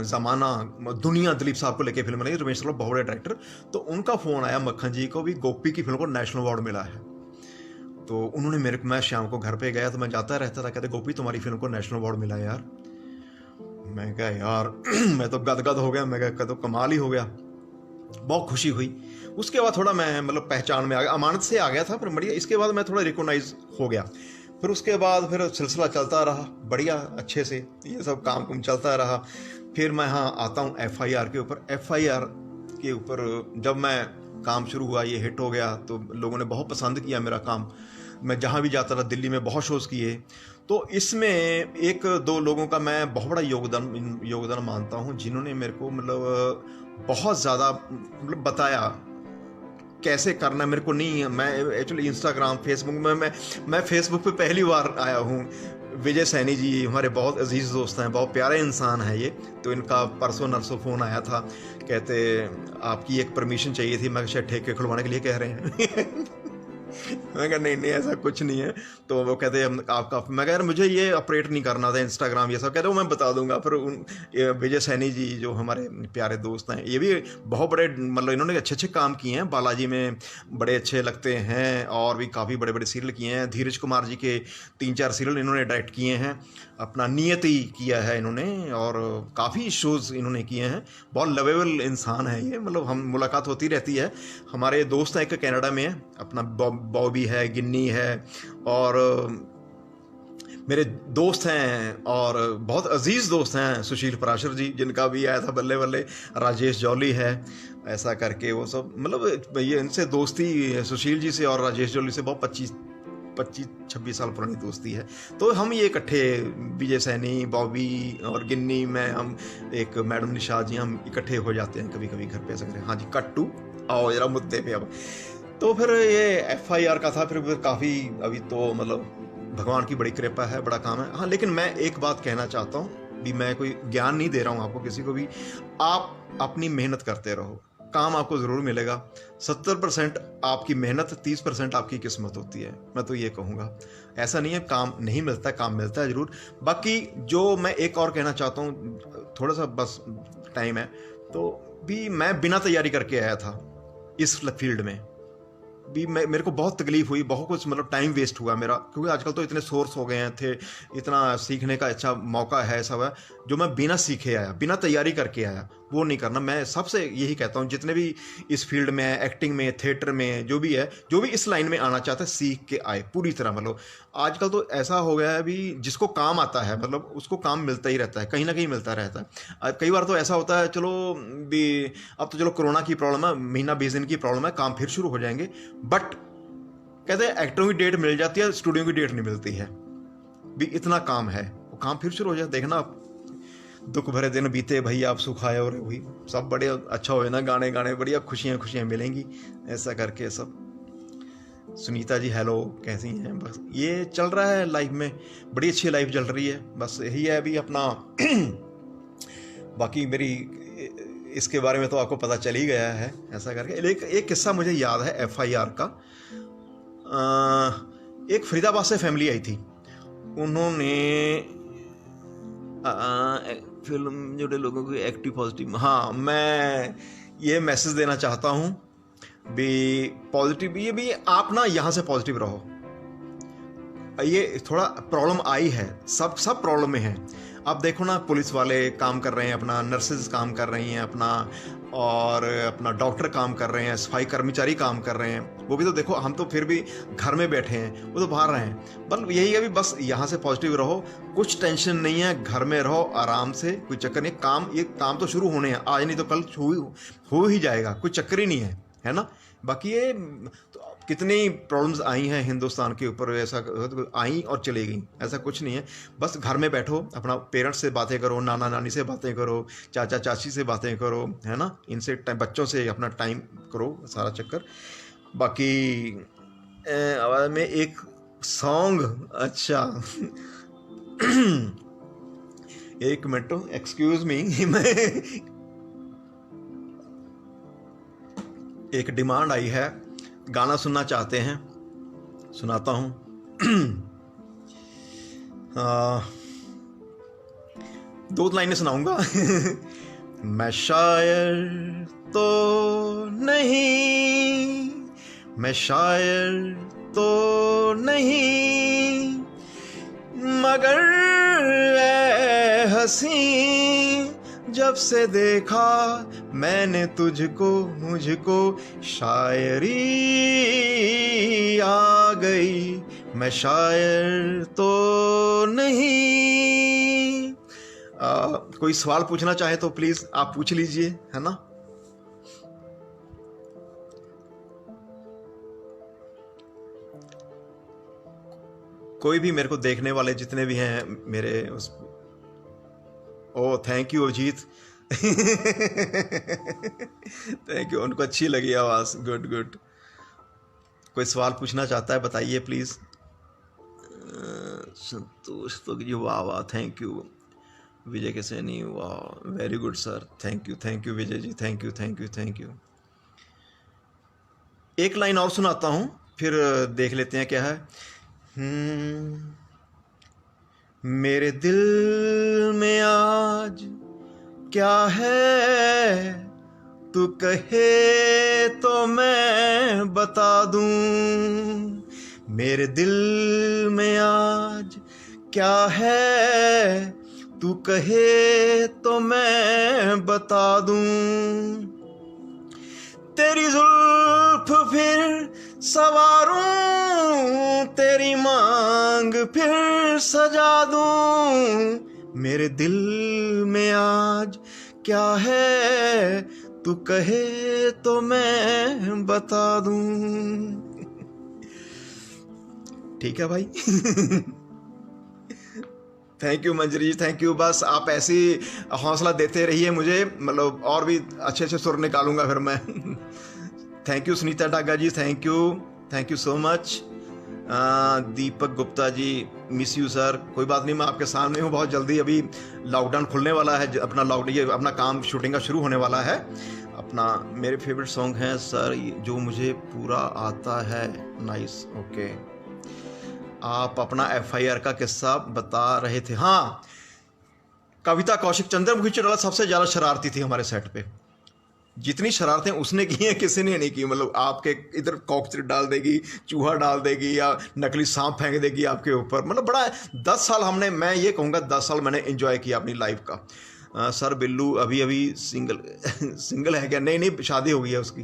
ज़माना, दुनिया, दिलीप साहब को लेके फिल्म बनाई, रमेश तलवार बहुत बड़े डायरेक्टर। तो उनका फ़ोन आया मक्खन जी को भी, गोपी की फिल्म को नेशनल अवार्ड मिला है। तो उन्होंने मेरे को, मैं शाम को घर पे गया तो मैं जाता रहता था, कहते गोपी तुम्हारी फिल्म को नेशनल अवार्ड मिला यार। मैं कहा यार मैं तो गदगद हो गया, मैं कहा तो कमाल ही हो गया, बहुत खुशी हुई। उसके बाद थोड़ा मैं मतलब पहचान में आ गया, अमानत से आ गया था पर बढ़िया, इसके बाद मैं थोड़ा रिकॉग्नाइज हो गया। फिर उसके बाद फिर सिलसिला चलता रहा बढ़िया अच्छे से, ये सब काम कुम चलता रहा। फिर मैं हाँ आता हूँ FIR के ऊपर। FIR के ऊपर जब मैं काम शुरू हुआ, ये हिट हो गया, तो लोगों ने बहुत पसंद किया मेरा काम। मैं जहाँ भी जाता था, दिल्ली में बहुत शोज़ किए। तो इसमें एक दो लोगों का मैं बहुत बड़ा योगदान मानता हूँ, जिन्होंने मेरे को मतलब बहुत ज़्यादा मतलब बताया कैसे करना। मेरे को नहीं, मैं एक्चुअली इंस्टाग्राम, फेसबुक में मैं फेसबुक पे पहली बार आया हूँ। विजय सैनी जी हमारे बहुत अजीज़ दोस्त हैं, बहुत प्यारे इंसान हैं ये। तो इनका परसों नरसों फ़ोन आया था, कहते आपकी एक परमिशन चाहिए थी। मैं शायद ठेके खुलवाने के लिए कह रहे हैं। मैं कहा नहीं ऐसा कुछ नहीं है। तो वो कहते हैं आपका, मैं कह यार मुझे ये ऑपरेट नहीं करना था इंस्टाग्राम ये सब, कहते वो मैं बता दूंगा। फिर विजय सैनी जी जो हमारे प्यारे दोस्त हैं, ये भी बहुत बड़े मतलब इन्होंने अच्छे अच्छे काम किए हैं, बालाजी में बड़े अच्छे लगते हैं, और भी काफ़ी बड़े बड़े सीरियल किए हैं। धीरज कुमार जी के 3-4 सीरियल इन्होंने डायरेक्ट किए हैं, अपना नियति किया है इन्होंने, और काफ़ी शोज़ इन्होंने किए हैं। बहुत लवेबल इंसान है ये, मतलब हम मुलाकात होती रहती है। हमारे दोस्त हैं, एक कनाडा में है अपना बॉबी है, गिन्नी है, और मेरे दोस्त हैं और बहुत अजीज़ दोस्त हैं सुशील पराशर जी, जिनका भी आया था बल्ले बल्ले, राजेश जौली है, ऐसा करके वो सब मतलब ये इनसे दोस्ती सुशील जी से और राजेश जौली से बहुत 25-26 साल पुरानी दोस्ती है। तो हम ये इकट्ठे, विजय सैनी, बॉबी और गिन्नी, मैं, हम एक मैडम निशाद जी, हम इकट्ठे हो जाते हैं कभी कभी घर पे, ऐसा करें। हाँ जी, कट्टू आओ जरा मुद्दे पे अब। तो फिर ये FIR का था, फिर काफ़ी अभी तो मतलब भगवान की बड़ी कृपा है, बड़ा काम है। हाँ, लेकिन मैं एक बात कहना चाहता हूँ भी, मैं कोई ज्ञान नहीं दे रहा हूँ आपको किसी को भी, आप अपनी मेहनत करते रहो, काम आपको ज़रूर मिलेगा। 70% आपकी मेहनत, 30% आपकी किस्मत होती है, मैं तो ये कहूँगा। ऐसा नहीं है काम नहीं मिलता, काम मिलता है ज़रूर। बाकी जो मैं एक और कहना चाहता हूँ, थोड़ा सा बस टाइम है, तो भी मैं बिना तैयारी करके आया था इस फील्ड में भी। मेरे को बहुत तकलीफ हुई, बहुत कुछ मतलब टाइम वेस्ट हुआ मेरा, क्योंकि आजकल तो इतने सोर्स हो गए हैं थे, इतना सीखने का अच्छा मौका है सब है, जो मैं बिना सीखे आया, बिना तैयारी करके आया, वो नहीं करना। मैं सबसे यही कहता हूँ, जितने भी इस फील्ड में है, एक्टिंग में, थिएटर में, जो भी है, जो भी इस लाइन में आना चाहता है, सीख के आए पूरी तरह। मतलब आजकल तो ऐसा हो गया है भी, जिसको काम आता है मतलब उसको काम मिलता ही रहता है, कहीं ना कहीं मिलता रहता है। कई बार तो ऐसा होता है, चलो भी अब तो चलो कोरोना की प्रॉब्लम है, महीना 20 दिन की प्रॉब्लम है, काम फिर शुरू हो जाएंगे, बट कहते हैं एक्टरों की डेट मिल जाती है, स्टूडियो की डेट नहीं मिलती है भी, इतना काम है, वो काम फिर शुरू हो जाए, देखना आप। दुख भरे दिन बीते भैया आप सुखाए, और वही सब बड़े अच्छा हो ना, गाने गाने बढ़िया, खुशियाँ खुशियाँ मिलेंगी, ऐसा करके सब। सुनीता जी हेलो, कैसी हैं? बस ये चल रहा है लाइफ में, बड़ी अच्छी लाइफ चल रही है, बस यही है अभी अपना। बाकी मेरी इसके बारे में तो आपको पता चल ही गया है, ऐसा करके। एक किस्सा मुझे याद है FIR का। एक फरीदाबाद से फैमिली आई थी, उन्होंने फिल्म जुड़े लोगों को एक्टिव पॉजिटिव, हाँ मैं ये मैसेज देना चाहता हूँ भी पॉजिटिव, ये भी आप ना यहाँ से पॉजिटिव रहो। ये थोड़ा प्रॉब्लम आई है, सब प्रॉब्लम में है। आप देखो ना, पुलिस वाले काम कर रहे हैं अपना, नर्सेज काम कर रही हैं अपना, और अपना डॉक्टर काम कर रहे हैं, सफाई कर्मचारी काम कर रहे हैं, वो भी तो देखो, हम तो फिर भी घर में बैठे हैं, वो तो बाहर रहे हैं। बस यही है भी, बस यहाँ से पॉजिटिव रहो, कुछ टेंशन नहीं है, घर में रहो आराम से, कोई चक्कर नहीं। ये काम तो शुरू होने हैं, आज नहीं तो कल हो ही जाएगा, कोई चक्कर ही नहीं है ना। बाकी ये तो कितनी प्रॉब्लम्स आई हैं हिंदुस्तान के ऊपर, ऐसा आई और चली गई, ऐसा कुछ नहीं है। बस घर में बैठो, अपना पेरेंट्स से बातें करो, नाना नानी से बातें करो, चाचा चाची से बातें करो, है ना, इनसे बच्चों से अपना टाइम करो, सारा चक्कर। बाकी आवाज़ में एक सॉन्ग, अच्छा एक मिनट, एक्सक्यूज मी, मैं एक डिमांड आई है, गाना सुनना चाहते हैं, सुनाता हूं। दो लाइनें सुनाऊंगा। मैं शायर तो नहीं, मैं शायर तो नहीं, मगर ऐ हंसी जब से देखा मैंने तुझको, मुझको शायरी आ गई। मैं शायर तो नहीं। कोई सवाल पूछना चाहे तो प्लीज आप पूछ लीजिए, है ना। कोई भी मेरे को देखने वाले जितने भी हैं मेरे उस, oh thank you Ajit. Thank you, उनको अच्छी लगी आवाज़, गुड गुड। कोई सवाल पूछना चाहता है बताइए प्लीज़। संतोष तो जी, वाह वाह, thank you. Vijay K Saini, वाह very good sir, thank you Vijay ji, thank you thank you thank you. एक लाइन और सुनाता हूँ, फिर देख लेते हैं क्या है। मेरे दिल में आज क्या है, तू कहे तो मैं बता दूं। मेरे दिल में आज क्या है, तू कहे तो मैं बता दूं। तेरी जुल्फ फिर सवारूं, तेरी मांग फिर सजा दूं। मेरे दिल में आज क्या है, तू कहे तो मैं बता दूं। ठीक है भाई। Thank you Manjari ji, thank you. बस आप ऐसी हौसला देते रहिए मुझे, मतलब और भी अच्छे अच्छे सुर निकालूंगा फिर मैं। Thank you Sunita Daga ji, thank you so much. Deepak Gupta ji, miss you sir. कोई बात नहीं, मैं आपके सामने हूँ बहुत जल्दी। अभी लॉकडाउन खुलने वाला है, अपना ये अपना काम शूटिंग का शुरू होने वाला है अपना। मेरे फेवरेट सॉन्ग हैं सर जो मुझे पूरा आता है। Nice, okay. आप अपना FIR का किस्सा बता रहे थे। हाँ, कविता कौशिक, चंद्रमुखी चौटाला सबसे ज़्यादा शरारती थी हमारे सेट पे। जितनी शरारतें उसने की हैं किसी ने नहीं की। मतलब आपके इधर कॉकटेल डाल देगी, चूहा डाल देगी, या नकली सांप फेंक देगी आपके ऊपर। मतलब बड़ा 10 साल हमने, मैं ये कहूँगा 10 साल मैंने एंजॉय किया अपनी लाइफ का। सर बिल्लू अभी सिंगल है क्या? नहीं, शादी हो गई है उसकी।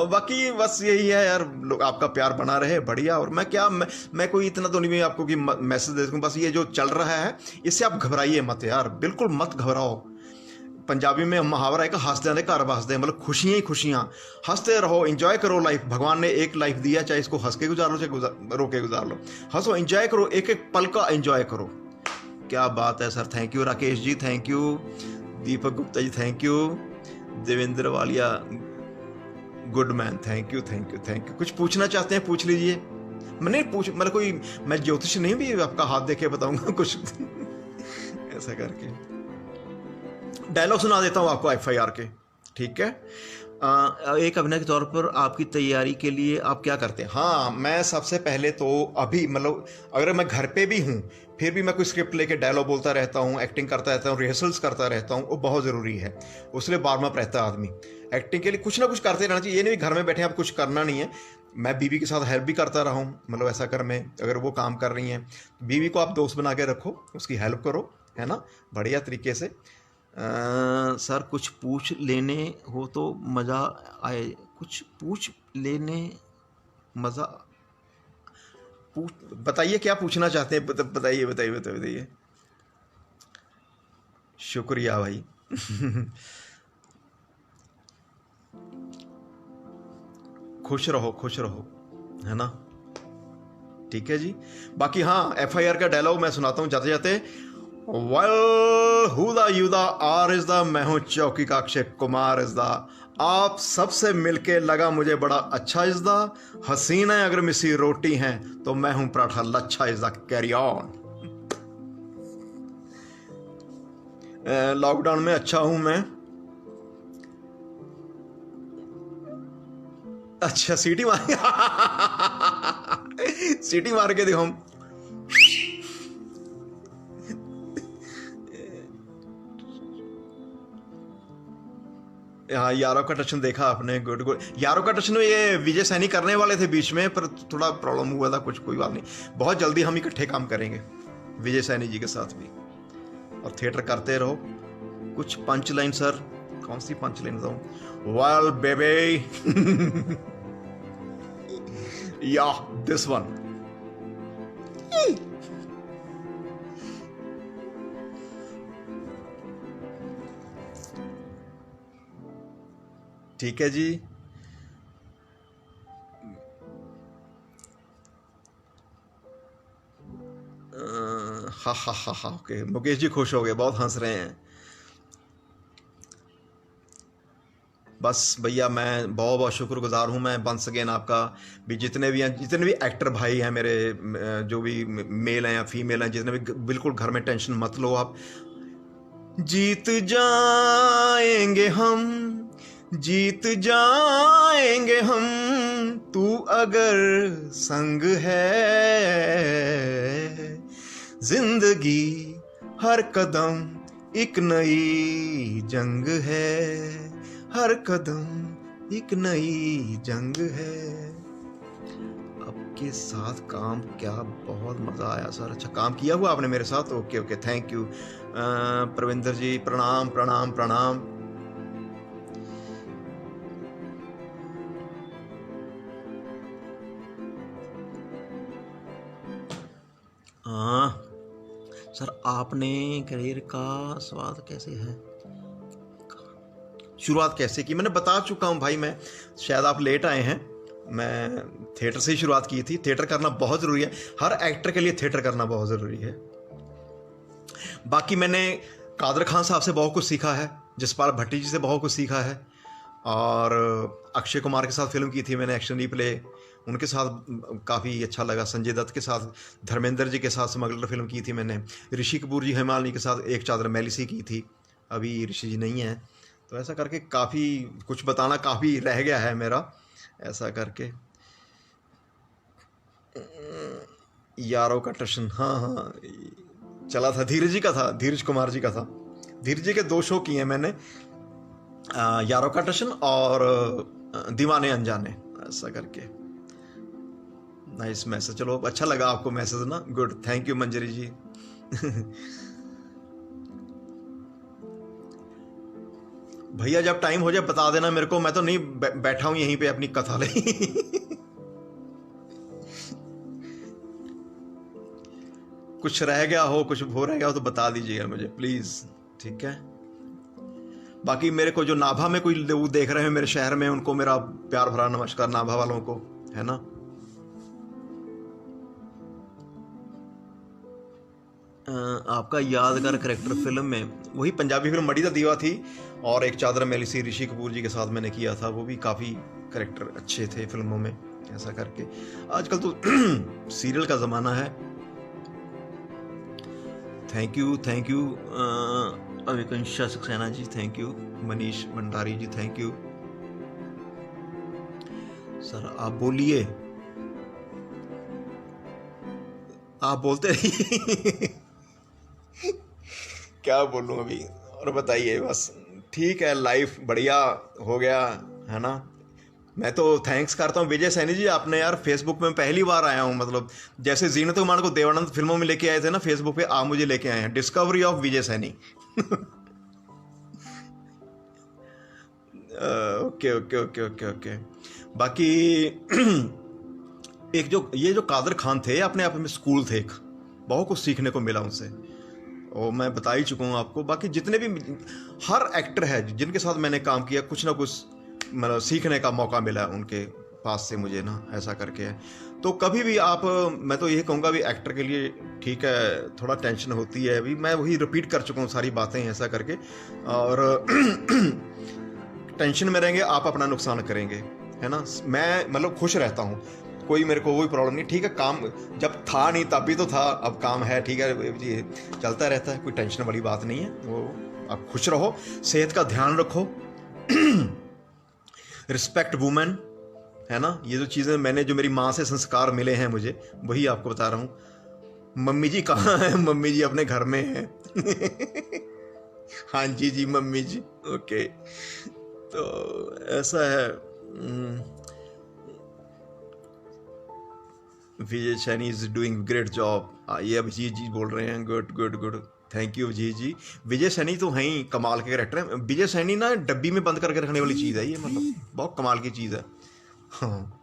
बाकी बस यही है यार, लोग आपका प्यार बना रहे, बढ़िया। और मैं कोई इतना तो नहीं आपको कि मैसेज दे दूँ। बस ये जो चल रहा है इससे आप घबराइए मत यार, बिल्कुल मत घबराओ। पंजाबी में मुहावरा है कि हंसदे ने घर बसदे, मतलब खुशियाँ ही खुशियाँ। हंसते रहो, एंजॉय करो लाइफ। भगवान ने एक लाइफ दिया, चाहे इसको हंस के गुजार लो चाहे रो के गुजार लो। हंसो, एंजॉय करो, एक एक पल का एंजॉय करो। क्या बात है sir, thank you Rakesh ji, thank you Deepak Gupta ji, thank you Devendra Walia, good man, thank you thank you thank you. कुछ पूछना चाहते हैं पूछ लीजिए। मैंने पूछ मतलब कोई, मैं ज्योतिष नहीं भी आपका हाथ देके बताऊंगा कुछ ऐसा करके डायलॉग सुना देता हूँ आपको FIR के, ठीक है। एक अभिनय के तौर पर आपकी तैयारी के लिए आप क्या करते हैं? हाँ, मैं सबसे पहले तो अभी मतलब अगर मैं घर पे भी हूँ फिर भी मैं कोई स्क्रिप्ट लेके डायलॉग बोलता रहता हूँ, एक्टिंग करता रहता हूँ, रिहर्सल्स करता रहता हूँ, वो बहुत ज़रूरी है। उसके लिए वार्म अप रहता है आदमी। एक्टिंग के लिए कुछ ना कुछ करते रहना चाहिए, ये नहीं घर में बैठे आप कुछ करना नहीं है। मैं बीवी के साथ हेल्प भी करता रहा हूँ, मतलब ऐसा कर में अगर वो काम कर रही हैं, बीवी को आप दोस्त बना के रखो, उसकी हेल्प करो, है ना, बढ़िया तरीके से। सर कुछ पूछ लेने हो तो मज़ा आए, कुछ पूछ लेने मज़ा, पूछ बताइए क्या पूछना चाहते हैं, बताइए बताइए बताइए बताइए। शुक्रिया भाई खुश रहो, है ना, ठीक है जी। बाकी हाँ, FIR का डायलॉग मैं सुनाता हूँ जाते जाते। वेल हुदा युदा आर इज द, मैं हूँ चौकी का अक्षय कुमार इज द, आप सबसे मिलके लगा मुझे बड़ा अच्छा इज द, हसीना अगर मिसी रोटी हैं तो मैं हूँ paratha lachha is the, carry on. Lockdown में अच्छा हूं मैं। अच्छा सीटी मार सीटी मार के देखो हम। हाँ, यारों का टशन देखा आपने, गुड गुड। यारों का टशन में ये विजय सैनी करने वाले थे बीच में, पर थोड़ा प्रॉब्लम हुआ था कुछ, कोई बात नहीं, बहुत जल्दी हम इकट्ठे काम करेंगे विजय सैनी जी के साथ भी, और थिएटर करते रहो। कुछ पंच लाइन सर, कौन सी पंच लाइन बताऊं? वेल बेबी या दिस वन। ठीक है जी। हा हा हा हा, ओके, मुकेश जी खुश हो गए, बहुत हंस रहे हैं। बस भैया मैं बहुत बहुत शुक्रगुजार हूँ मैं वंस अगेन आपका भी, जितने भी हैं, जितने भी एक्टर भाई हैं मेरे, जो भी मेल हैं या फीमेल हैं, जितने भी, बिल्कुल घर में टेंशन मत लो आप। जीत जाएंगे हम, जीत जाएंगे हम, तू अगर संग है, जिंदगी हर कदम एक नई जंग है, हर कदम एक नई जंग है। आपके साथ काम क्या, बहुत मज़ा आया सर। अच्छा काम किया हुआ आपने मेरे साथ, okay okay, thank you. Pravinder ji प्रणाम प्रणाम प्रणाम। हाँ सर, आपने करियर का स्वाद कैसे है, शुरुआत कैसे की? मैंने बता चुका हूँ भाई, मैं, शायद आप लेट आए हैं। मैं थिएटर से ही शुरुआत की थी। थिएटर करना बहुत ज़रूरी है, हर एक्टर के लिए थिएटर करना बहुत ज़रूरी है। बाकी मैंने कादर खान साहब से बहुत कुछ सीखा है, जसपाल भट्टी जी से बहुत कुछ सीखा है, और अक्षय कुमार के साथ फिल्म की थी मैंने, एक्शन रीप्ले, उनके साथ काफ़ी अच्छा लगा। संजय दत्त के साथ, धर्मेंद्र जी के साथ स्मगलर फिल्म की थी मैंने। ऋषि कपूर जी, हेमालिनी के साथ एक चादर मैली सी की थी, अभी ऋषि जी नहीं हैं, तो ऐसा करके काफ़ी कुछ बताना काफ़ी रह गया है मेरा, ऐसा करके। यारों का टशन, हाँ हाँ चला था, धीरज जी का था, धीरज कुमार जी का था। धीरज जी के 2 शो किए हैं मैंने, यारों का टशन और दीवाने अनजाने, ऐसा करके। नाइस मैसेज, चलो अच्छा लगा आपको मैसेज ना, गुड, थैंक यू मंजरी जी भैया जब टाइम हो जाए बता देना मेरे को, मैं तो नहीं बैठा हूं यहीं पे अपनी कथा ले कुछ रह गया हो, कुछ हो रह गया हो तो बता दीजिएगा मुझे प्लीज, ठीक है। बाकी मेरे को जो नाभा में कोई लोग देख रहे हैं मेरे शहर में, उनको मेरा प्यार भरा नमस्कार, नाभा वालों को, है ना। आपका यादगार करेक्टर फिल्म में, वही पंजाबी फिल्म मड़ी दा दीवा थी, और एक चादर मैली सी ऋषि कपूर जी के साथ मैंने किया था, वो भी काफ़ी करेक्टर अच्छे थे फिल्मों में। ऐसा करके आजकल तो सीरियल का ज़माना है। Thank you Avikansha Saxena ji, thank you Manish Bhandari ji, thank you sir. आप बोलिए, आप बोलते रहिए। क्या बोलूं अभी, और बताइए बस। ठीक है, लाइफ बढ़िया हो गया है ना। मैं तो थैंक्स करता हूँ विजय सैनी जी, आपने यार फेसबुक में पहली बार आया हूँ, मतलब जैसे जीनत उमान को देवानंद फिल्मों में लेके आए थे ना फेसबुक पे, आप मुझे लेके आए हैं। Discovery of Vijay Saini. Okay okay okay okay okay. बाकी एक जो ये जो कादर खान थे, अपने आप में स्कूल थे, एक बहुत कुछ सीखने को मिला उनसे, और मैं बता ही चुका हूँ आपको। बाकी जितने भी हर एक्टर है जिनके साथ मैंने काम किया, कुछ ना कुछ मतलब सीखने का मौका मिला उनके पास से मुझे ना, ऐसा करके है। तो कभी भी आप, मैं तो यही कहूँगा भी एक्टर के लिए ठीक है, थोड़ा टेंशन होती है, अभी मैं वही रिपीट कर चुका हूँ सारी बातें ऐसा करके, और टेंशन में रहेंगे आप अपना नुकसान करेंगे, है ना। मैं मतलब खुश रहता हूँ, कोई मेरे को कोई प्रॉब्लम नहीं, ठीक है। काम जब था नहीं तब भी तो था, अब काम है, ठीक है जी, चलता रहता है, कोई टेंशन वाली बात नहीं है वो। आप खुश रहो, सेहत का ध्यान रखो, रिस्पेक्ट वुमेन, है ना। ये जो चीज़ें मैंने, जो मेरी माँ से संस्कार मिले हैं मुझे, वही आपको बता रहा हूँ। मम्मी जी कहाँ हैं? मम्मी जी अपने घर में हैं। हाँ जी जी मम्मी जी, ओके। तो ऐसा है। Vijay Saini is doing great job, ये अभिजीत जी बोल रहे हैं, good good good, thank you Abhijit ji. Vijay Saini तो हैं ही कमाल के कैरेक्टर हैं। विजय सैनी ना डब्बी में बंद करके रखने वाली चीज़ है ये, मतलब बहुत कमाल की चीज़ है। हाँ।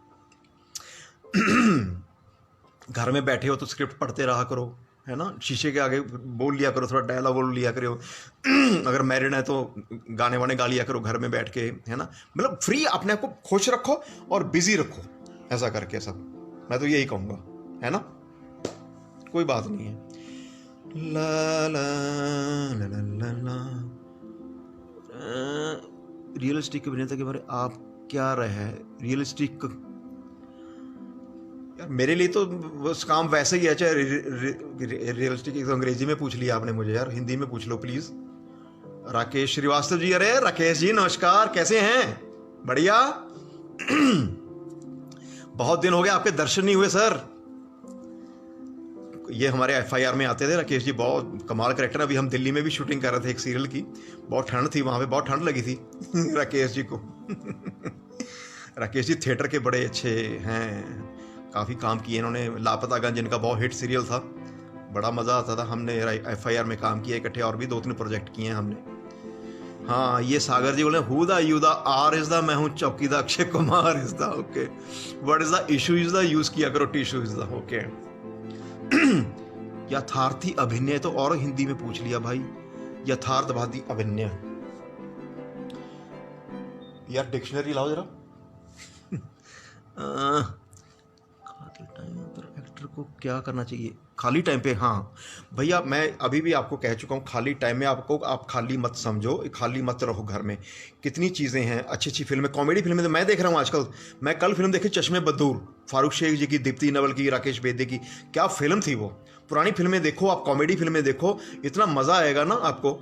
घर में बैठे हो तो स्क्रिप्ट पढ़ते रहा करो, है ना, शीशे के आगे बोल लिया करो, थोड़ा डायलॉग बोल लिया करो। अगर मैरिड है तो गाने वाने गा लिया करो घर में बैठ के, है ना। मतलब फ्री, अपने आप को खुश रखो और बिजी रखो, ऐसा करके सब मैं तो यही कहूँगा, है ना। कोई बात नहीं है। ला ला ला ला ला ला। रियलिस्टिक अभिनेता के बारे आप क्या राय है? रियलिस्टिक यार मेरे लिए तो बस काम वैसे ही है, चाहे रियलिस्टिक एक तो अंग्रेजी में पूछ लिया आपने मुझे, यार हिंदी में पूछ लो प्लीज। राकेश श्रीवास्तव जी, अरे राकेश जी नमस्कार, कैसे हैं? बढ़िया। बहुत दिन हो गए, आपके दर्शन नहीं हुए सर। ये हमारे एफआईआर में आते थे राकेश जी, बहुत कमाल करेक्टर। अभी हम दिल्ली में भी शूटिंग कर रहे थे एक सीरियल की, बहुत ठंड थी वहां पे, बहुत ठंड लगी थी राकेश जी को। राकेश जी थिएटर के बड़े अच्छे हैं, काफ़ी काम किए इन्होंने। लापता गंज इनका बहुत हिट सीरियल था, बड़ा मज़ा आता था। हमने एफआईआर में काम किया इकट्ठे, और भी 2-3 प्रोजेक्ट किए हैं हमने। हाँ, ये सागर जी बोले who the you the are is the, मैं हूँ चौकी द Akshay Kumar is the, okay. What is the issue is the, use किया करो टिशू इज द, ओके। यथार्थी अभिनय तो और हिंदी में पूछ लिया भाई, यथार्थवादी अभिनय। यार डिक्शनरी लाओ जरा। खाली टाइम पर एक्टर को क्या करना चाहिए? खाली टाइम पे, हाँ भैया, मैं अभी भी आपको कह चुका हूँ, खाली टाइम में आपको, आप खाली मत समझो, खाली मत रहो घर में। कितनी चीज़ें हैं, अच्छी अच्छी फिल्में, कॉमेडी फिल्में तो मैं देख रहा हूँ आजकल। मैं कल फिल्म देखी चश्मे बदूर, फारूक शेख जी की, दीप्ति नवल की, राकेश बेदे की, क्या फिल्म थी वो। पुरानी फिल्में देखो आप, कॉमेडी फिल्में देखो, इतना मज़ा आएगा ना आपको।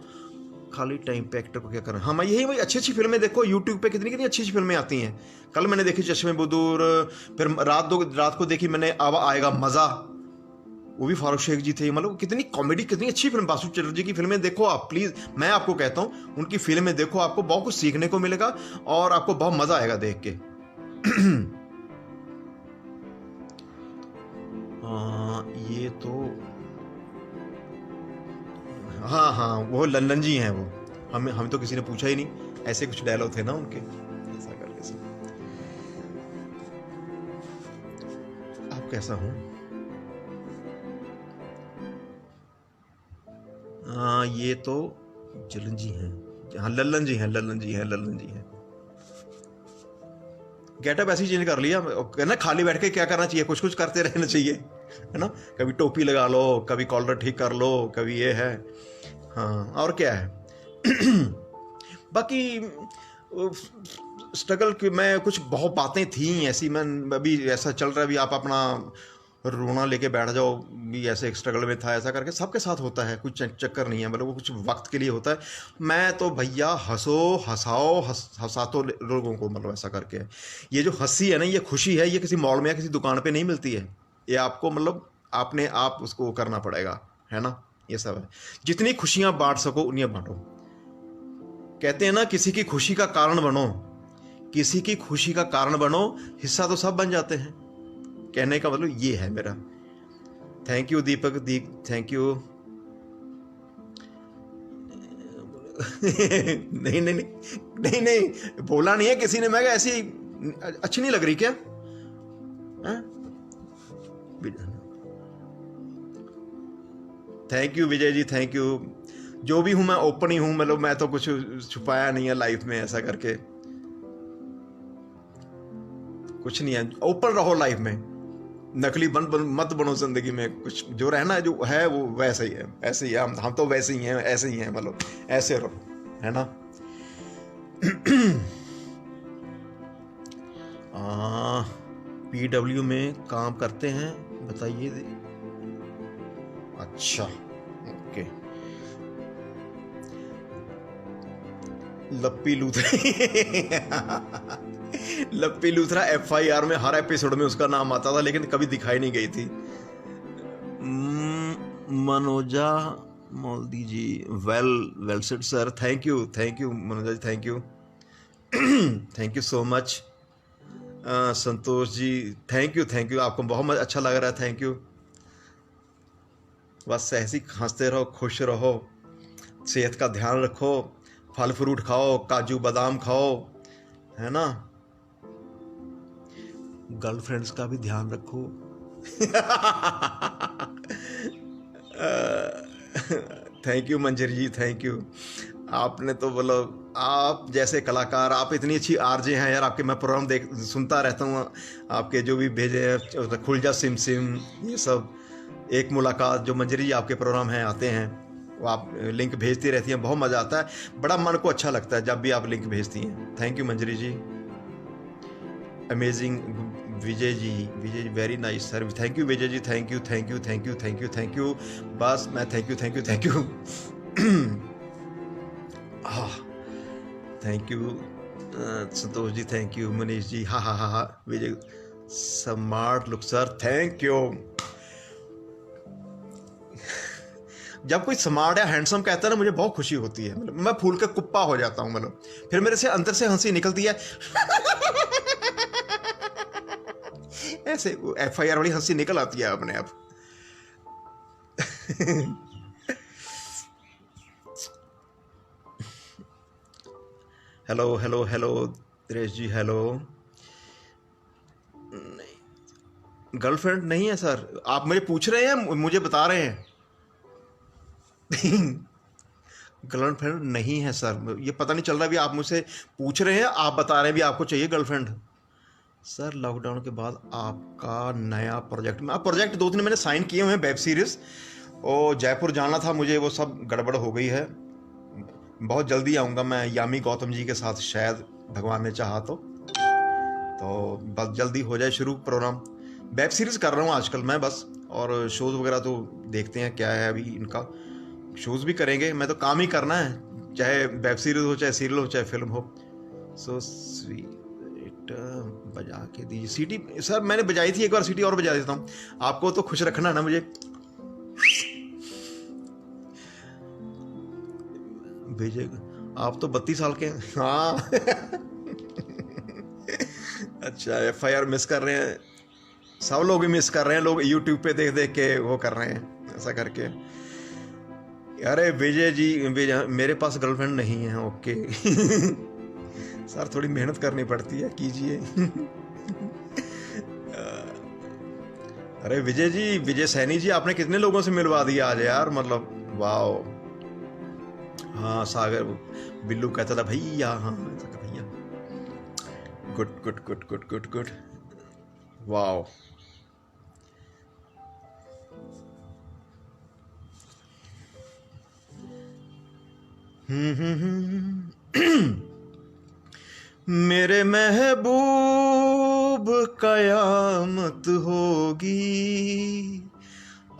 खाली टाइम पे एक्टर को क्या करना, हाँ मैं यही वही अच्छी अच्छी फिल्में देखो, यूट्यूब पे कितनी कितनी अच्छी अच्छी फिल्में आती हैं। कल मैंने देखी चश्मे बदूर, फिर रात को देखी मैंने अब आएगा मज़ा, वो भी फारूक शेख जी थे। मतलब कितनी कॉमेडी, कितनी अच्छी फिल्म। बासु चटर्जी की फिल्में देखो आप प्लीज़, मैं आपको कहता हूँ उनकी फिल्में देखो, आपको बहुत कुछ सीखने को मिलेगा और आपको बहुत मज़ा आएगा देख के। ये तो हाँ हाँ, वो लल्लन जी हैं वो, हमें तो किसी ने पूछा ही नहीं, ऐसे कुछ डायलॉग थे ना उनके, ऐसा करके सब। आप कैसा हो? हाँ, ये तो जलन जी हैं, हाँ लल्लन जी हैं, लल्लन जी हैं, लल्लन जी हैं। गेटअप ऐसी चेंज कर लिया, कहना खाली बैठ के क्या करना चाहिए, कुछ कुछ करते रहना चाहिए। है ना, कभी टोपी लगा लो, कभी कॉलर ठीक कर लो, कभी ये है। हाँ, और क्या है। बाकी स्ट्रगल की मैं कुछ बहुत बातें थी ऐसी, मैं अभी ऐसा चल रहा है, अभी आप अपना रोना लेके बैठ जाओ भी ऐसे एक स्ट्रगल में था, ऐसा करके सबके साथ होता है, कुछ चक्कर नहीं है, मतलब वो कुछ वक्त के लिए होता है। मैं तो भैया हंसो हंसाओ हंसा तो लोगों को, मतलब ऐसा करके। ये जो हंसी है ना, ये खुशी है, ये किसी मॉल में या किसी दुकान पे नहीं मिलती है, ये आपको मतलब आपने आप उसको करना पड़ेगा, है ना। ये सब है, जितनी खुशियां बांट सको उन्हें बांटो। कहते हैं ना, किसी की खुशी का कारण बनो, किसी की खुशी का कारण बनो, हिस्सा तो सब बन जाते हैं। कहने का मतलब ये है मेरा। Thank you Deepak, thank you. नहीं नहीं नहीं नहीं नहीं, बोला नहीं है किसी ने, मैं ऐसी अच्छी नहीं लग रही क्या? Thank you Vijay ji, thank you. जो भी हूं मैं ओपन ही हूं, मतलब मैं तो कुछ छुपाया नहीं है लाइफ में, ऐसा करके कुछ नहीं है। ओपन रहो लाइफ में, नकली मत बनो जिंदगी में। कुछ जो रहना जो है वो वैसे ही है, ऐसे ही है। हम तो वैसे ही हैं, ऐसे ही हैं, मतलब ऐसे रहो, है ना। PW में काम करते हैं, बताइए। अच्छा, ओके। लप्पी लूथरा लप्पी लूथरा FIR में हर एपिसोड में उसका नाम आता था, लेकिन कभी दिखाई नहीं गई थी। Manoja Moldi ji, well said sir, thank you Manoja ji, thank you. Thank you so much. Santosh ji, thank you, आपको बहुत अच्छा लग रहा है, थैंक यू। बस ऐसे ही हंसते रहो, खुश रहो, सेहत का ध्यान रखो, फल फ्रूट खाओ, काजू बादाम खाओ, है ना। गर्लफ्रेंड्स का भी ध्यान रखो। Thank you Manjari ji, thank you. आपने तो बोलो, आप जैसे कलाकार, आप इतनी अच्छी RJ हैं यार, आपके मैं प्रोग्राम सुनता रहता हूँ, आपके जो भी भेजे हैं, खुल जा सिम सिम, ये सब, एक मुलाकात, जो मंजरी जी आपके प्रोग्राम हैं आते हैं, वो आप लिंक भेजती रहती हैं, बहुत मज़ा आता है, बड़ा मन को अच्छा लगता है जब भी आप लिंक भेजती हैं। Thank you Manjari ji, amazing. Vijay ji, very nice sir, thank you Vijay ji, thank you. बस मैं thank you thank you Santosh ji, thank you Manish ji, हा Vijay, smart look sir, thank you. जब कोई स्मार्ट या हैंडसम कहता है ना, मुझे बहुत खुशी होती है, मतलब मैं फूल के कुप्पा हो जाता हूँ, मतलब फिर मेरे से अंदर से हंसी निकलती है। ऐसे FIR वाली हंसी निकल आती है अपने आप। Hello Dinesh ji, hello. Girlfriend नहीं है सर, आप मुझे पूछ रहे हैं, मुझे बता रहे हैं। गर्लफ्रेंड नहीं है सर, ये पता नहीं चल रहा भी, आप मुझसे पूछ रहे हैं, आप बता रहे हैं भी आपको चाहिए गर्लफ्रेंड। सर लॉकडाउन के बाद आपका नया प्रोजेक्ट, प्रोजेक्ट 2-3 मैंने साइन किए हुए हैं, वेब सीरीज, और जयपुर जाना था मुझे, वो सब गड़बड़ हो गई है। बहुत जल्दी आऊँगा मैं, यामी गौतम जी के साथ, शायद भगवान ने चाहा तो बस जल्दी हो जाए शुरू प्रोग्राम। वेब सीरीज़ कर रहा हूँ आजकल मैं बस, और शोज़ वगैरह तो देखते हैं क्या है अभी इनका, शोज़ भी करेंगे, मैं तो काम ही करना है, चाहे वेब सीरीज़ हो, चाहे सीरियल हो, चाहे फिल्म हो। सो स्वीट, बजा के दीजिए सीटी। सर मैंने बजाई थी एक बार, सीटी और बजा देता हूँ, आपको तो खुश रखना है ना मुझे। भेजे, आप तो 32 साल के हैं। हाँ। अच्छा, FIR मिस कर रहे हैं, सब लोग ही मिस कर रहे हैं, लोग यूट्यूब पे देख देख के वो कर रहे हैं, ऐसा करके। अरे विजय जी, मेरे पास गर्लफ्रेंड नहीं है, ओके। सर थोड़ी मेहनत करनी पड़ती है, कीजिए। अरे विजय जी, विजय सैनी जी, आपने कितने लोगों से मिलवा दिया आज यार, मतलब वाओ। हाँ सागर, बिल्लू कहता था भैया, हाँ भैया, गुड, वाओ। मेरे महबूब कयामत होगी,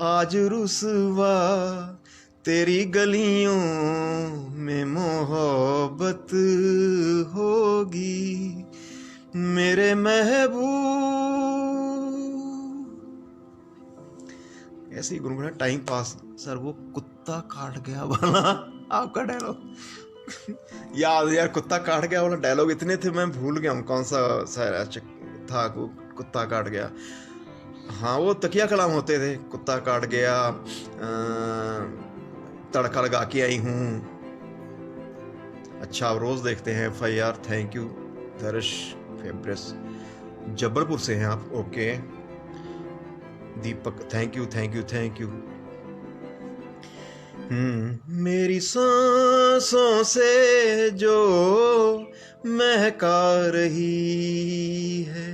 आज रुसवा तेरी गलियों में मोहब्बत होगी। मेरे महबूब, ऐसे ही गुनगुना टाइम पास। सर वो कुत्ता काट गया वाला आपका डायलॉग याद यार, कुत्ता काट गया वाला डायलॉग इतने थे मैं भूल गया हूँ कौन सा था। कुत्ता काट गया, हाँ वो तकिया कलाम होते थे। कुत्ता काट गया, तड़का लगा के आई हूँ। अच्छा आप रोज देखते हैं FIR, थैंक यू। दर्श फेब्रस जबलपुर से हैं आप, okay. Deepak thank you thank you thank you. मेरी सांसों से जो महका रही है,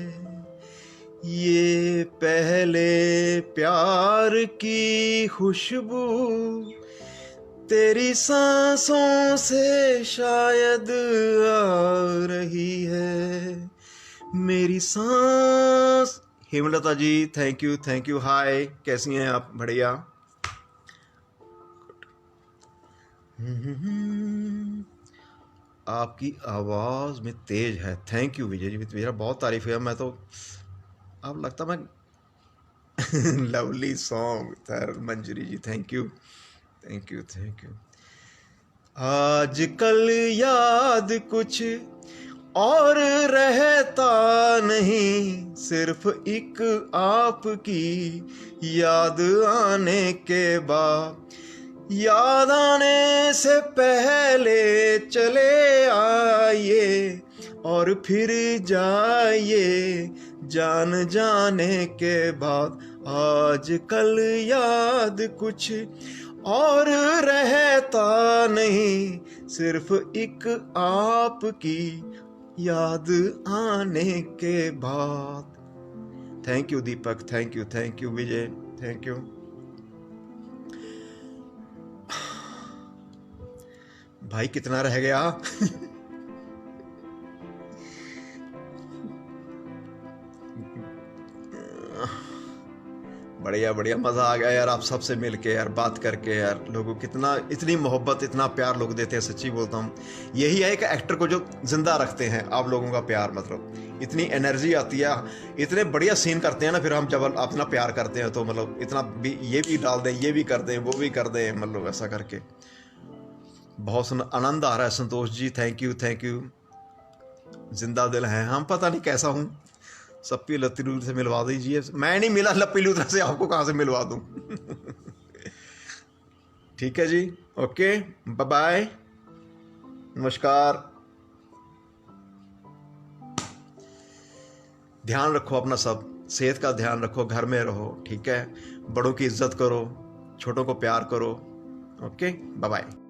ये पहले प्यार की खुशबू तेरी सांसों से शायद आ रही है। मेरी सांस। हेमलता जी थैंक यू। हाय, कैसी हैं आप? बढ़िया। आपकी आवाज में तेज है, थैंक यू विजय जी। मेरा बहुत तारीफ है। मैं तो अब लगता मैं lovely song sir. Manjari ji thank you. आजकल याद कुछ और रहता नहीं, सिर्फ एक आपकी याद आने के बाद, याद आने से पहले चले आइए और फिर जाइए जान जाने के बाद। आजकल याद कुछ और रहता नहीं, सिर्फ एक आपकी याद आने के बाद। Thank you Deepak, thank you Vijay, thank you. भाई कितना रह गया? बढ़िया बढ़िया, मजा आ गया यार आप सबसे मिलके यार, बात करके यार। लोगों कितना, इतनी मोहब्बत, इतना प्यार लोग देते हैं, सच्ची बोलता हूँ। यही है एक एक्टर को जो जिंदा रखते हैं, आप लोगों का प्यार। मतलब इतनी एनर्जी आती है, इतने बढ़िया सीन करते हैं ना, फिर हम जब अपना प्यार करते हैं तो मतलब इतना भी, ये भी डाल दें, ये भी कर दें, वो भी कर दें, मतलब ऐसा करके बहुत आनंद आ रहा है। संतोष जी थैंक यू। जिंदा दिल है हम, पता नहीं कैसा हूँ। सप्पी लत्ती से मिलवा दीजिए। मैं नहीं मिला लप्पी लूथरा से, आपको कहाँ से मिलवा दूँ? ठीक है जी, ओके, बाय बाय, नमस्कार। ध्यान रखो अपना, सब सेहत का ध्यान रखो, घर में रहो, ठीक है। बड़ों की इज्जत करो, छोटों को प्यार करो, ओके, बाय बाय।